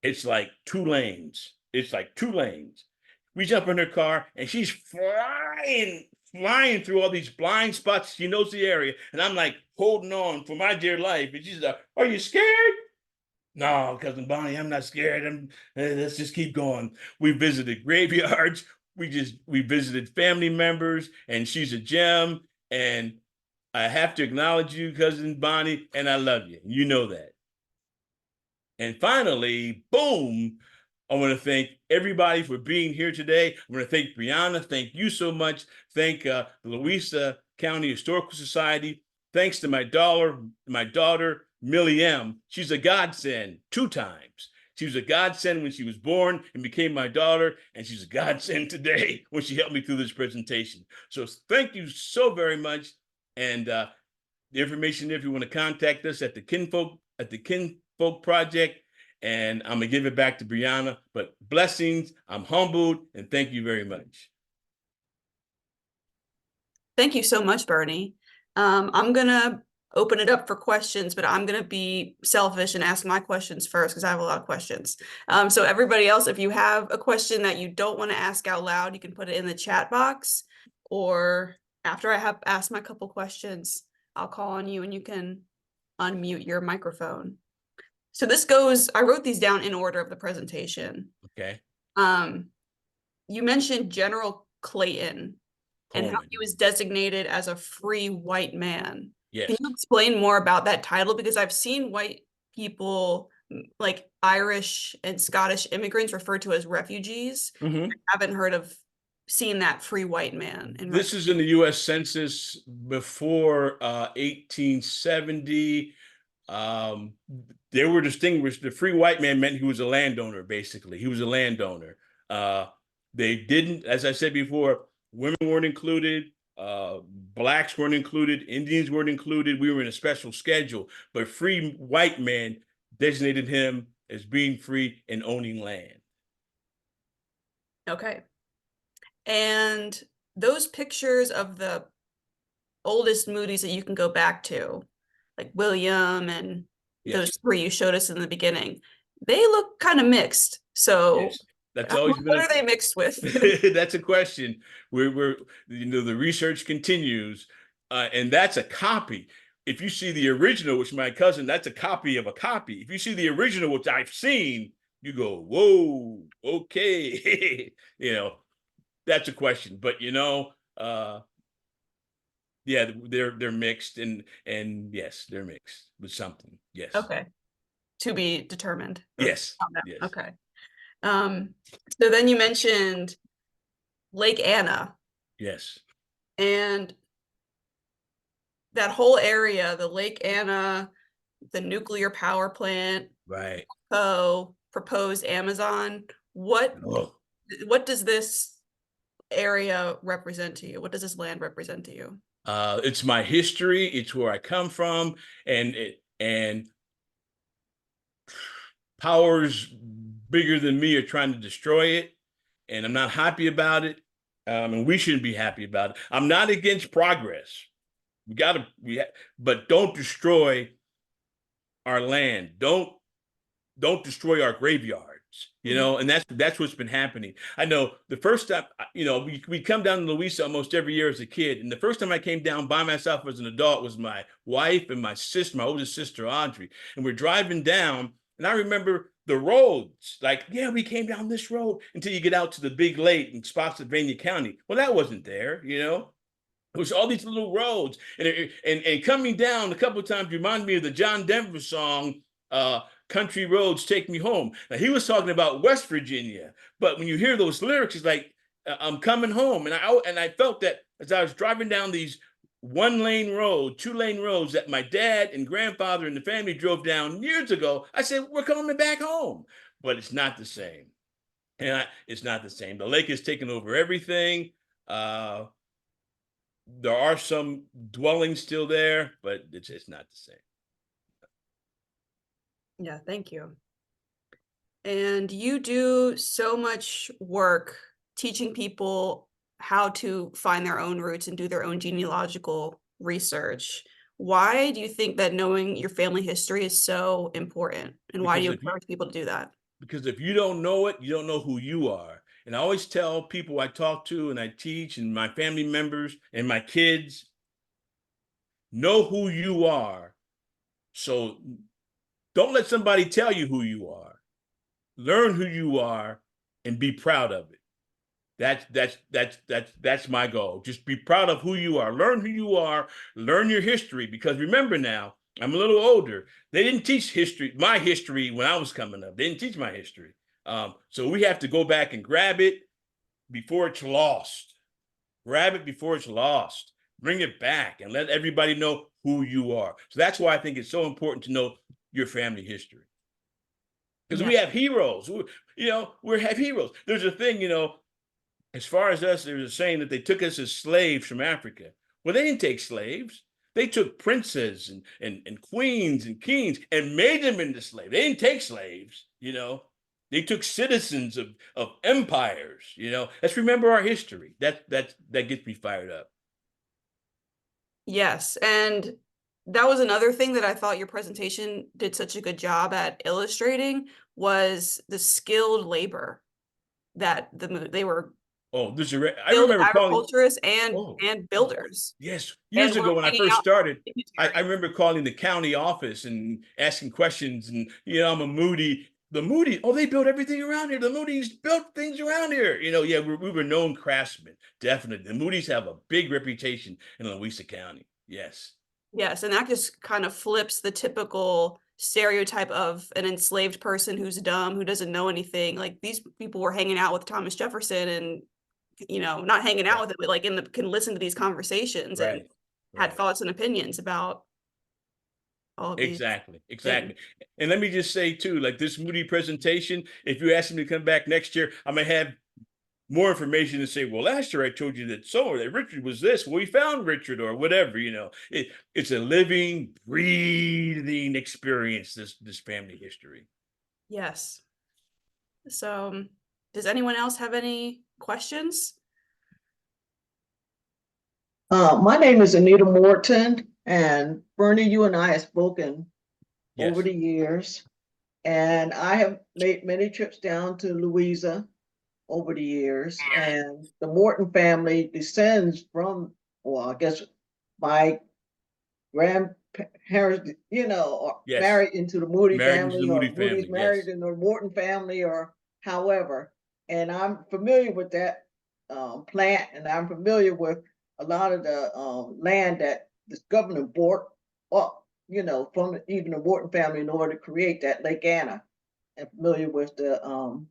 S2: It's like 2 lanes. It's like 2 lanes. We jump in her car and she's flying through all these blind spots. She knows the area. And I'm like holding on for my dear life. And she's like, "Are you scared?" "No, Cousin Bonnie, I'm not scared. Let's just keep going." We visited graveyards. We visited family members, and she's a gem. And I have to acknowledge you, Cousin Bonnie, and I love you. You know that. And finally, boom, I want to thank everybody for being here today. I want to thank Brianna. Thank you so much. Thank the Louisa County Historical Society. Thanks to my daughter, Millie M. She's a godsend 2 times. She was a godsend when she was born and became my daughter, and she's a godsend today when she helped me through this presentation. So thank you so very much. And the information, if you want to contact us at the Kinfolk Project, and I'm gonna give it back to Brianna. But blessings, I'm humbled, and thank you very much.
S1: Thank you so much, Bernie. I'm gonna open it up for questions, but I'm gonna be selfish and ask my questions first because I have a lot of questions. So everybody else, if you have a question that you don't want to ask out loud, you can put it in the chat box, or after I have asked my couple questions, I'll call on you and you can unmute your microphone. So this goes, I wrote these down in order of the presentation.
S2: Okay.
S1: You mentioned General Clayton and how
S2: Coleman.
S1: he was designated as a free white man.
S2: Yes.
S1: Can you explain more about that title? Because I've seen white people, like Irish and Scottish immigrants, referred to as refugees.
S2: Mm-hmm.
S1: I haven't seen that free white man.
S2: This is in the U.S. Census before 1870. They were distinguished. The free white man meant he was a landowner, basically. He was a landowner. They didn't, as I said before, women weren't included, blacks weren't included, Indians weren't included. We were in a special schedule, but free white man designated him as being free and owning land.
S1: Okay. And those pictures of the oldest Moody's that you can go back to, like William and those 3 you showed us in the beginning, they look kind of mixed. So
S2: Yes, that's always been
S1: what
S2: a
S1: are they mixed with?
S2: that's a question. We're the research continues, and that's a copy. If you see the original, which my cousin, that's a copy of a copy. If you see the original, which I've seen, you go, whoa, okay, that's a question. But yeah, they're mixed, and yes, they're mixed with something. Yes,
S1: Okay, to be determined.
S2: yes, yes,
S1: Okay. So then you mentioned Lake Anna
S2: yes.
S1: and that whole area, the Lake Anna, the nuclear power plant,
S2: Right.
S1: proposed Amazon. What
S2: Oh.
S1: what does this area represent to you? What does this land represent to you?
S2: It's my history. It's where I come from, and powers bigger than me are trying to destroy it, and I'm not happy about it. And we shouldn't be happy about it. I'm not against progress. But don't destroy our land. Don't destroy our graveyards. And that's what's been happening. I know the first time, we come down to Louisa almost every year as a kid, and the first time I came down by myself as an adult was my wife and my sister, my oldest sister Audrey, and we're driving down, and I remember the roads. Like, yeah, we came down this road until you get out to the big lake in Spotsylvania County. Well, that wasn't there. It was all these little roads, and coming down a couple of times reminded me of the John Denver song, "Country Roads Take Me Home." Now he was talking about West Virginia, but when you hear those lyrics, it's like I'm coming home, and I felt that as I was driving down these 1-lane road, 2-lane roads that my dad and grandfather and the family drove down years ago. I said, we're coming back home, but it's not the same, it's not the same. The lake has taken over everything. There are some dwellings still there, but it's not the same.
S1: Yeah, thank you. And you do so much work teaching people how to find their own roots and do their own genealogical research. Why do you think that knowing your family history is so important? And why do
S2: Because
S1: you
S2: if you
S1: encourage people to do that?
S2: because if you don't know it, you don't know who you are. And I always tell people I talk to and I teach, and my family members and my kids, know who you are. So don't let somebody tell you who you are. Learn who you are and be proud of it. That's my goal. Just be proud of who you are. Learn who you are. Learn your history. Because remember now, I'm a little older. They didn't teach my history when I was coming up. They didn't teach my history. So we have to go back and grab it before it's lost. Grab it before it's lost. Bring it back and let everybody know who you are. So that's why I think it's so important to know your family history. Because we have heroes. We have heroes. There's a thing, as far as us, there's a saying that they took us as slaves from Africa. Well, they didn't take slaves. They took princes and queens and kings and made them into slaves. They didn't take slaves. They took citizens of empires. Let's remember our history. That gets me fired up.
S1: Yes, and that was another thing that I thought your presentation did such a good job at illustrating was the skilled labor that they were
S2: Oh, I
S1: skilled
S2: remember calling.
S1: agriculturists
S2: Oh,
S1: and builders.
S2: yes.
S1: And
S2: Years
S1: we're
S2: ago when I
S1: hanging
S2: first
S1: out
S2: started,
S1: in the
S2: I
S1: cemetery.
S2: remember calling the county office and asking questions. And, I'm a Moody. The Moody, oh, they built everything around here. The Moody's built things around here. Yeah, we were known craftsmen. Definitely. The Moody's have a big reputation in Louisa County. Yes.
S1: Yes, and that just kind of flips the typical stereotype of an enslaved person who's dumb, who doesn't know anything. Like these people were hanging out with Thomas Jefferson and, not hanging out
S2: Right.
S1: with it, but like can listen to these conversations and
S2: Right.
S1: had
S2: Right.
S1: thoughts and opinions about all of these
S2: Exactly,
S1: things.
S2: exactly. And let me just say too, like this Moody presentation, if you ask me to come back next year, I'm gonna have more information to say, well, last year I told you that Richard was this. Well, we found Richard or whatever, it's a living, breathing experience, this family history.
S1: Yes. So, does anyone else have any questions?
S3: My name is Anita Morton, and Bernie, you and I have spoken over
S2: Yes.
S3: the years. And I have made many trips down to Louisa over the years, and the Morton family descends from, well, I guess my grandparents, or
S2: Yes.
S3: married into the Moody
S2: Married into the
S3: family, or
S2: Moody
S3: the Moody's
S2: family.
S3: married
S2: Yes.
S3: in the Morton family, or however. And I'm familiar with that plant, and I'm familiar with a lot of the land that this governor bought up, from even the Morton family in order to create that Lake Anna. And familiar with the um,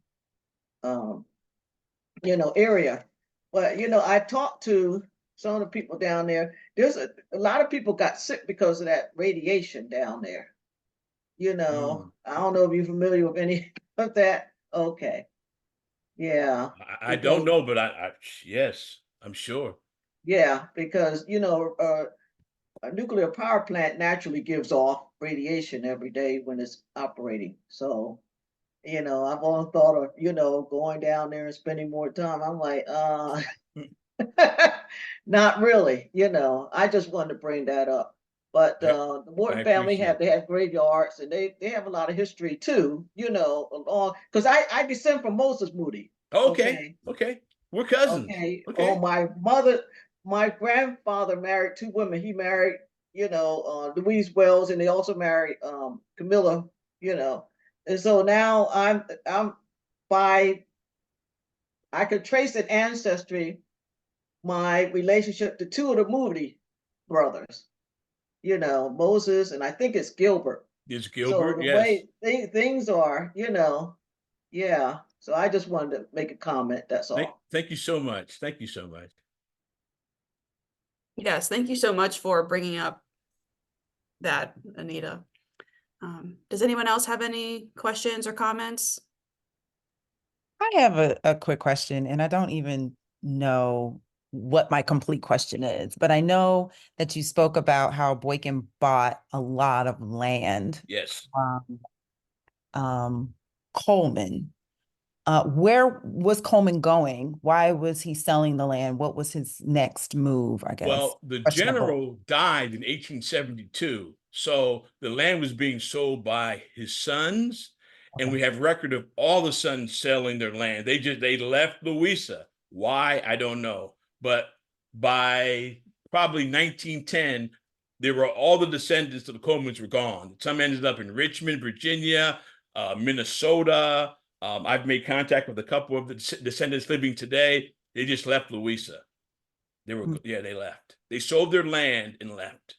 S3: area. But I talked to some of the people down there. There's a lot of people got sick because of that radiation down there.
S2: Mm.
S3: I don't know if you're familiar with any of that. Okay. Yeah.
S2: I don't
S3: Because
S2: know, but yes, I'm sure.
S3: because a nuclear power plant naturally gives off radiation every day when it's operating. So, I've always thought of, going down there and spending more time. I'm like, not really, I just wanted to bring that up. But
S2: I,
S3: the
S2: I
S3: Morton family
S2: appreciate
S3: they
S2: that.
S3: have graveyards, and they have a lot of history too, along because I descend from Moses Moody.
S2: Okay.
S3: Okay.
S2: Okay. We're cousins.
S3: Okay.
S2: Okay.
S3: My grandfather married two women. He married, Louise Wells, and they also married Camilla, you know. And so now I'm by I could trace an ancestry, my relationship to two of the Moody brothers, Moses, and I think it's Gilbert.
S2: It's
S3: So
S2: Gilbert.
S3: the
S2: Yes.
S3: way things are, yeah. So I just wanted to make a comment. That's all.
S2: Thank you so much. Thank you so much.
S1: Yes, thank you so much for bringing up that, Anita. Does anyone else have any questions or comments?
S4: I have a quick question, and I don't even know what my complete question is, but I know that you spoke about how Boykin bought a lot of land
S2: Yes.
S4: from Coleman. Where was Coleman going? Why was he selling the land? What was his next move, I guess?
S2: Well, the
S4: Questionable.
S2: general died in 1872, so the land was being sold by his sons, and
S4: Okay.
S2: we have record of all the sons selling their land. They left Louisa. Why? I don't know. But by probably 1910, there were all the descendants of the Colemans were gone. Some ended up in Richmond, Virginia, Minnesota. I've made contact with a couple of the descendants living today. They just left Louisa. They left. They sold their land and left.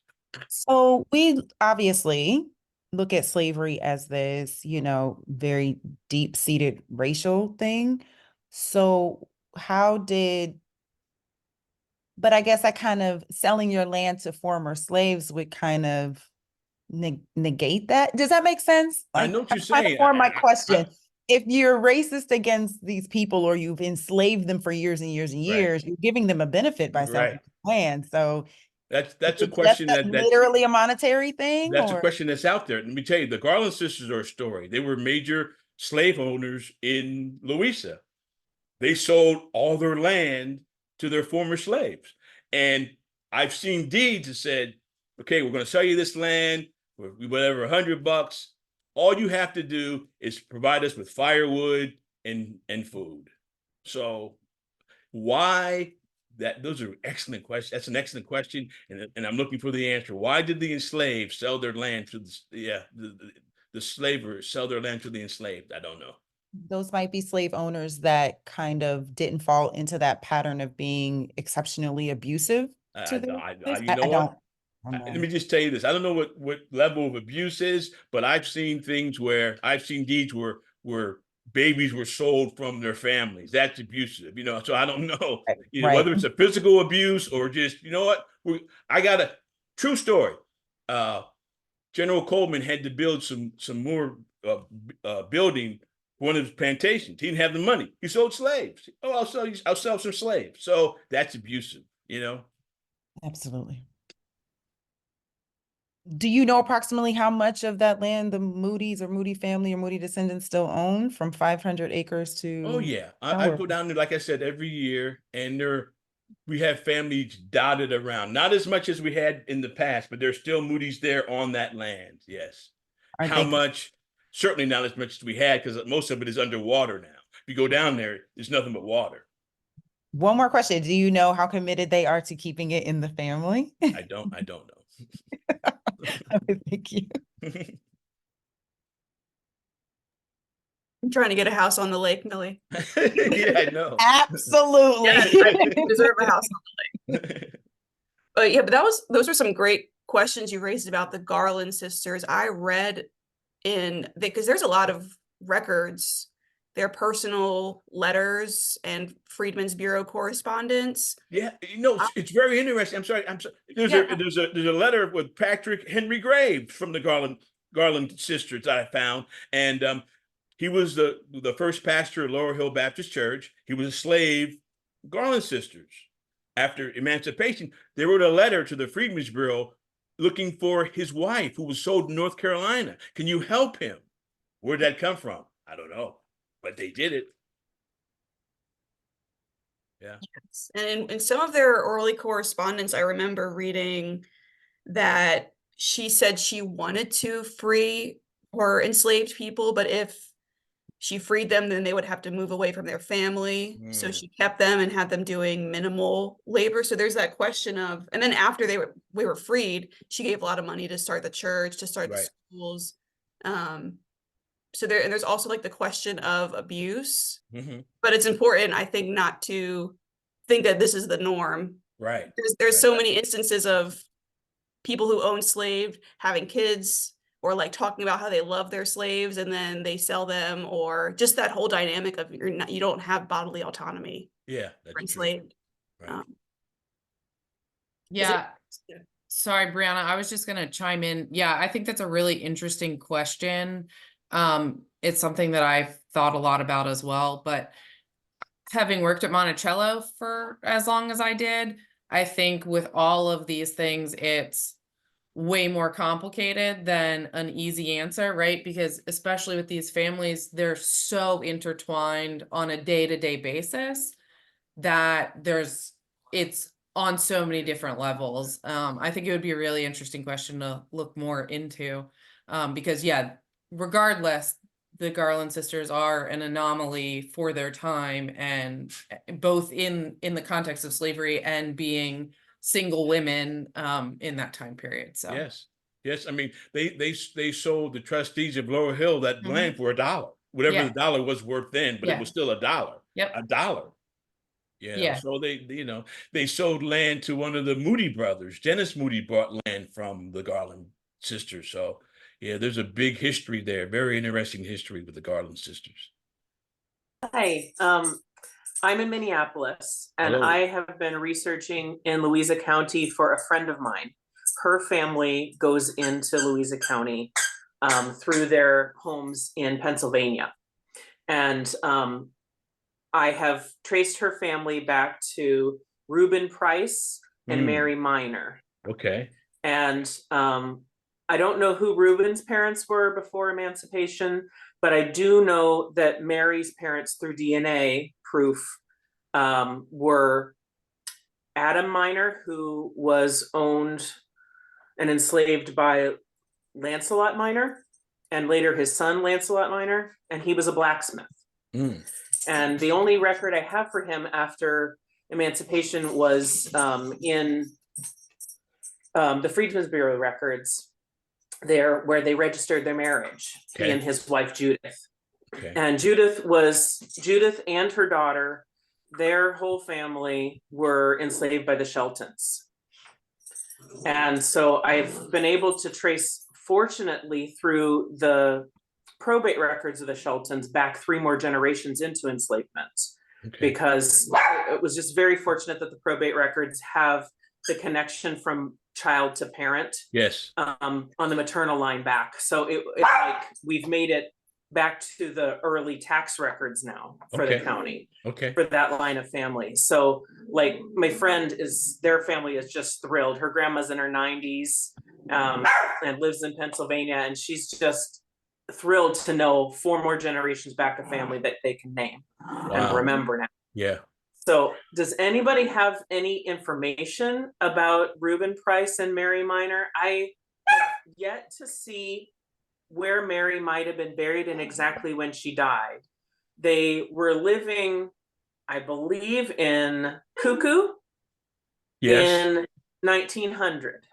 S4: So we obviously look at slavery as this, very deep-seated racial thing. So how did, but I guess I kind of selling your land to former slaves would kind of negate that. Does that make sense?
S2: I
S4: Like,
S2: know what
S4: I'm
S2: you're
S4: trying to
S2: saying.
S4: form my
S2: I-
S4: question. If you're racist against these people or you've enslaved them for years and years and
S2: right,
S4: years, you're giving them a benefit by selling
S2: right.
S4: land. So
S2: That's a
S4: is that
S2: question
S4: literally a monetary thing,
S2: that's a
S4: or?
S2: question that's out there. Let me tell you, the Garland sisters are a story. They were major slave owners in Louisa. They sold all their land to their former slaves, and I've seen deeds that said, "Okay, we're going to sell you this land for whatever $100. All you have to do is provide us with firewood and food." So why that those are excellent questions. That's an excellent question, and I'm looking for the answer. Why did the enslaved sell their land to the slavers sell their land to the enslaved? I don't know.
S4: Those might be slave owners that kind of didn't fall into that pattern of being exceptionally abusive to their slaves.
S2: You know what?
S4: I don't
S2: Let
S4: know.
S2: me just tell you this. I don't know what level of abuse is, but I've seen deeds where babies were sold from their families. That's abusive, So I don't know,
S4: Right.
S2: whether it's a physical abuse or just, what? I got a true story. Uh, General Coleman had to build some more building for one of his plantations. He didn't have the money. He sold slaves. Oh, I'll sell some slaves. So that's abusive.
S4: Absolutely. Do you know approximately how much of that land the Moody's or Moody family or Moody descendants still own, from 500 acres
S2: Oh
S4: to
S2: yeah, I
S4: our?
S2: go down there like I said every year, and we have families dotted around. Not as much as we had in the past, but there's still Moody's there on that land. Yes.
S4: Are
S2: How
S4: they
S2: much? Certainly not as much as we had, because most of it is underwater now. If you go down there, there's nothing but water.
S4: One more question. Do you know how committed they are to keeping it in the family?
S2: I don't know.
S4: Thank you.
S1: I'm trying to get a house on the lake, Millie.
S2: Yeah, I know.
S4: Absolutely.
S1: Yes, I deserve a house on the lake. But yeah, but those were some great questions you raised about the Garland sisters. I read because there's a lot of records, their personal letters and Freedmen's Bureau correspondence.
S2: Yeah, it's very interesting. I'm sorry. There's a letter with Patrick Henry Graves from the Garland sisters I found, and he was the first pastor of Laurel Hill Baptist Church. He was a slave. Garland sisters, after emancipation, they wrote a letter to the Freedmen's Bureau looking for his wife, who was sold in North Carolina. Can you help him? Where'd that come from? I don't know, but they did it. Yeah.
S1: Yes. And in some of their early correspondence, I remember reading that she said she wanted to free her enslaved people, but if she freed them, then they would have to move away from their family. So she kept them and had them doing minimal labor. So there's that question of, and then after we were freed, she gave a lot of money to start the church, to start the schools. So there's also like the question of abuse, but it's important, I think, not to think that this is the norm.
S2: Right.
S1: There's so many instances of people who own slaves having kids, or like talking about how they love their slaves and then they sell them, or just that whole dynamic of you don't have bodily autonomy.
S2: Yeah, that's true.
S1: Enslaved.
S2: Right.
S5: Yeah. Sorry, Brianna, I was just going to chime in. Yeah, I think that's a really interesting question. It's something that I've thought a lot about as well, but having worked at Monticello for as long as I did, I think with all of these things, it's way more complicated than an easy answer, right? Because especially with these families, they're so intertwined on a day-to-day basis that it's on so many different levels. I think it would be a really interesting question to look more into, because yeah, regardless, the Garland sisters are an anomaly for their time, and both in the context of slavery and being single women in that time period. So
S2: yes, I mean they sold the trustees of Laurel Hill that land for $1, whatever the dollar was worth then, but it was still $1.
S5: Yep.
S2: $1. So they sold land to one of the Moody brothers. Dennis Moody bought land from the Garland sisters. So yeah, there's a big history there, very interesting history with the Garland sisters.
S6: Hi, I'm in Minneapolis, and
S2: Hello.
S6: I have been researching in Louisa County for a friend of mine. Her family goes into Louisa County through their homes in Pennsylvania. And I have traced her family back to Reuben Price and Mary Minor.
S2: Okay.
S6: And I don't know who Reuben's parents were before emancipation, but I do know that Mary's parents, through DNA proof, were Adam Minor, who was owned and enslaved by Lancelot Minor, and later his son Lancelot Minor, and he was a blacksmith. And the only record I have for him after emancipation was in the Freedmen's Bureau records, there where they registered their marriage, he and his wife Judith. And Judith and her daughter, their whole family were enslaved by the Sheltons. And so I've been able to trace, fortunately, through the probate records of the Sheltons back 3 more generations into enslavement, because it was just very fortunate that the probate records have the connection from child to parent on the maternal line back. So it's like we've made it back to the early tax records now for the county for that line of family. So like my friend their family is just thrilled. Her grandma's in her 90s and lives in Pennsylvania, and she's just thrilled to know 4 more generations back of family that they can name and remember now.
S2: Yeah.
S6: So does anybody have any information about Reuben Price and Mary Minor? I have yet to see where Mary might have been buried and exactly when she died. They were living, I believe, in Cuckoo
S2: Yes.
S6: in 1900.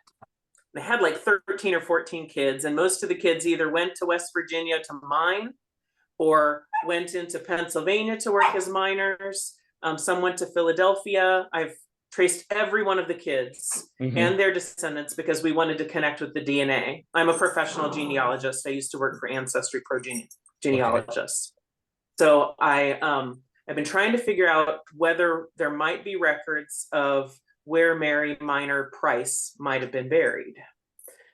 S6: They had like 13 or 14 kids, and most of the kids either went to West Virginia to mine or went into Pennsylvania to work as miners. Some went to Philadelphia. I've traced every one of the kids and their descendants because we wanted to connect with the DNA. I'm a professional genealogist. I used to work for Ancestry Pro genealogists. So I've been trying to figure out whether there might be records of where Mary Minor Price might have been buried.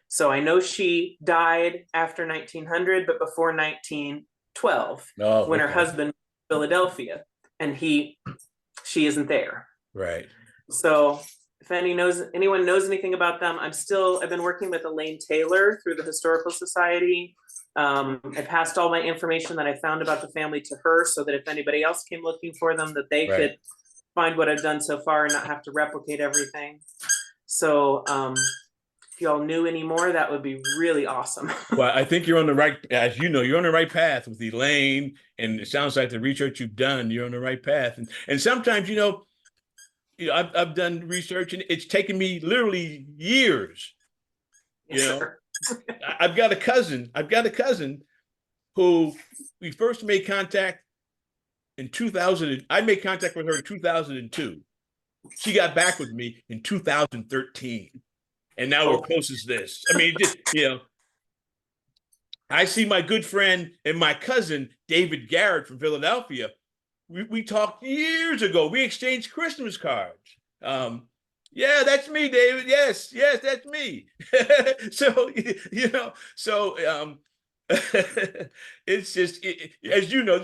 S6: So I know she died after 1900, but before 1912, when her husband moved to Philadelphia, and she isn't there.
S2: Right.
S6: So if anyone knows anything about them, I've been working with Elaine Taylor through the Historical Society. I passed all my information that I found about the family to her so that if anybody else came looking for them, that they could find what I've done so far and not have to replicate everything. So if y'all knew any more, that would be really awesome.
S2: Well, I think you're on the right, as you know, you're on the right path with Elaine, and it sounds like the research you've done, you're on the right path. And sometimes, I've done research and it's taken me literally years.
S6: Sure.
S2: I've got a cousin who we first made contact in 2000. I made contact with her in 2002. She got back with me in 2013. And now we're close as this. I mean, just, I see my good friend and my cousin, David Garrett from Philadelphia. We talked years ago. We exchanged Christmas cards. Yeah, that's me, David. Yes, that's me. So, it's just, as you know,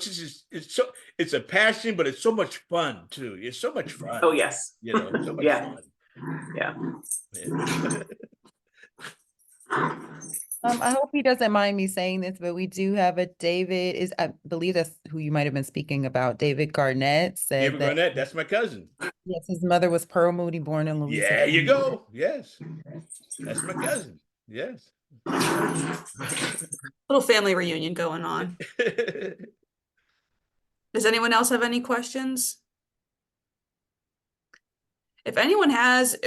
S2: it's a passion, but it's so much fun too. It's so much fun.
S6: Oh, yes.
S2: So much fun.
S6: Yeah.
S4: I hope he doesn't mind me saying this, but we do have a David, I believe that's who you might have been speaking about. David Garnett said
S2: David Garnett, that's my cousin.
S4: Yes, his mother was Pearl Moody, born in Louisa.
S2: There you go. Yes. That's my cousin. Yes.
S1: Little family reunion going on. Does anyone else have any questions? If anyone has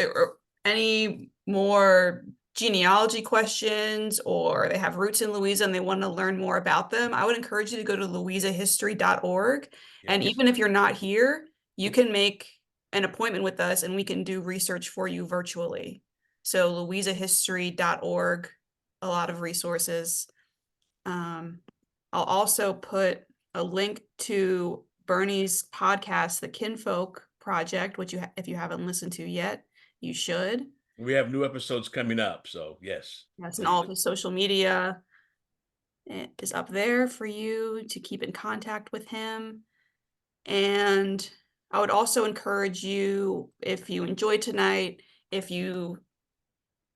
S1: any more genealogy questions, or they have roots in Louisa and they want to learn more about them, I would encourage you to go to louisahistory.org. And even if you're not here, you can make an appointment with us and we can do research for you virtually. So louisahistory.org, a lot of resources. I'll also put a link to Bernie's podcast, the Kinfolk Project, which if you haven't listened to yet, you should.
S2: We have new episodes coming up, so yes.
S1: That's in all of his social media. It is up there for you to keep in contact with him. And I would also encourage you, if you enjoyed tonight, if you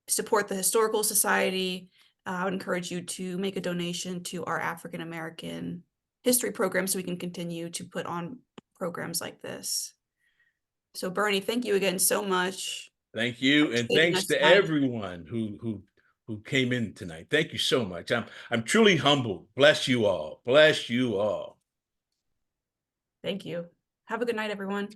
S1: support the Historical Society, I would encourage you to make a donation to our African American history program so we can continue to put on programs like this. So Bernie, thank you again so much.
S2: Thank you, and thanks to everyone who came in tonight. Thank you so much. I'm truly humbled. Bless you all. Bless you all.
S1: Thank you. Have a good night, everyone.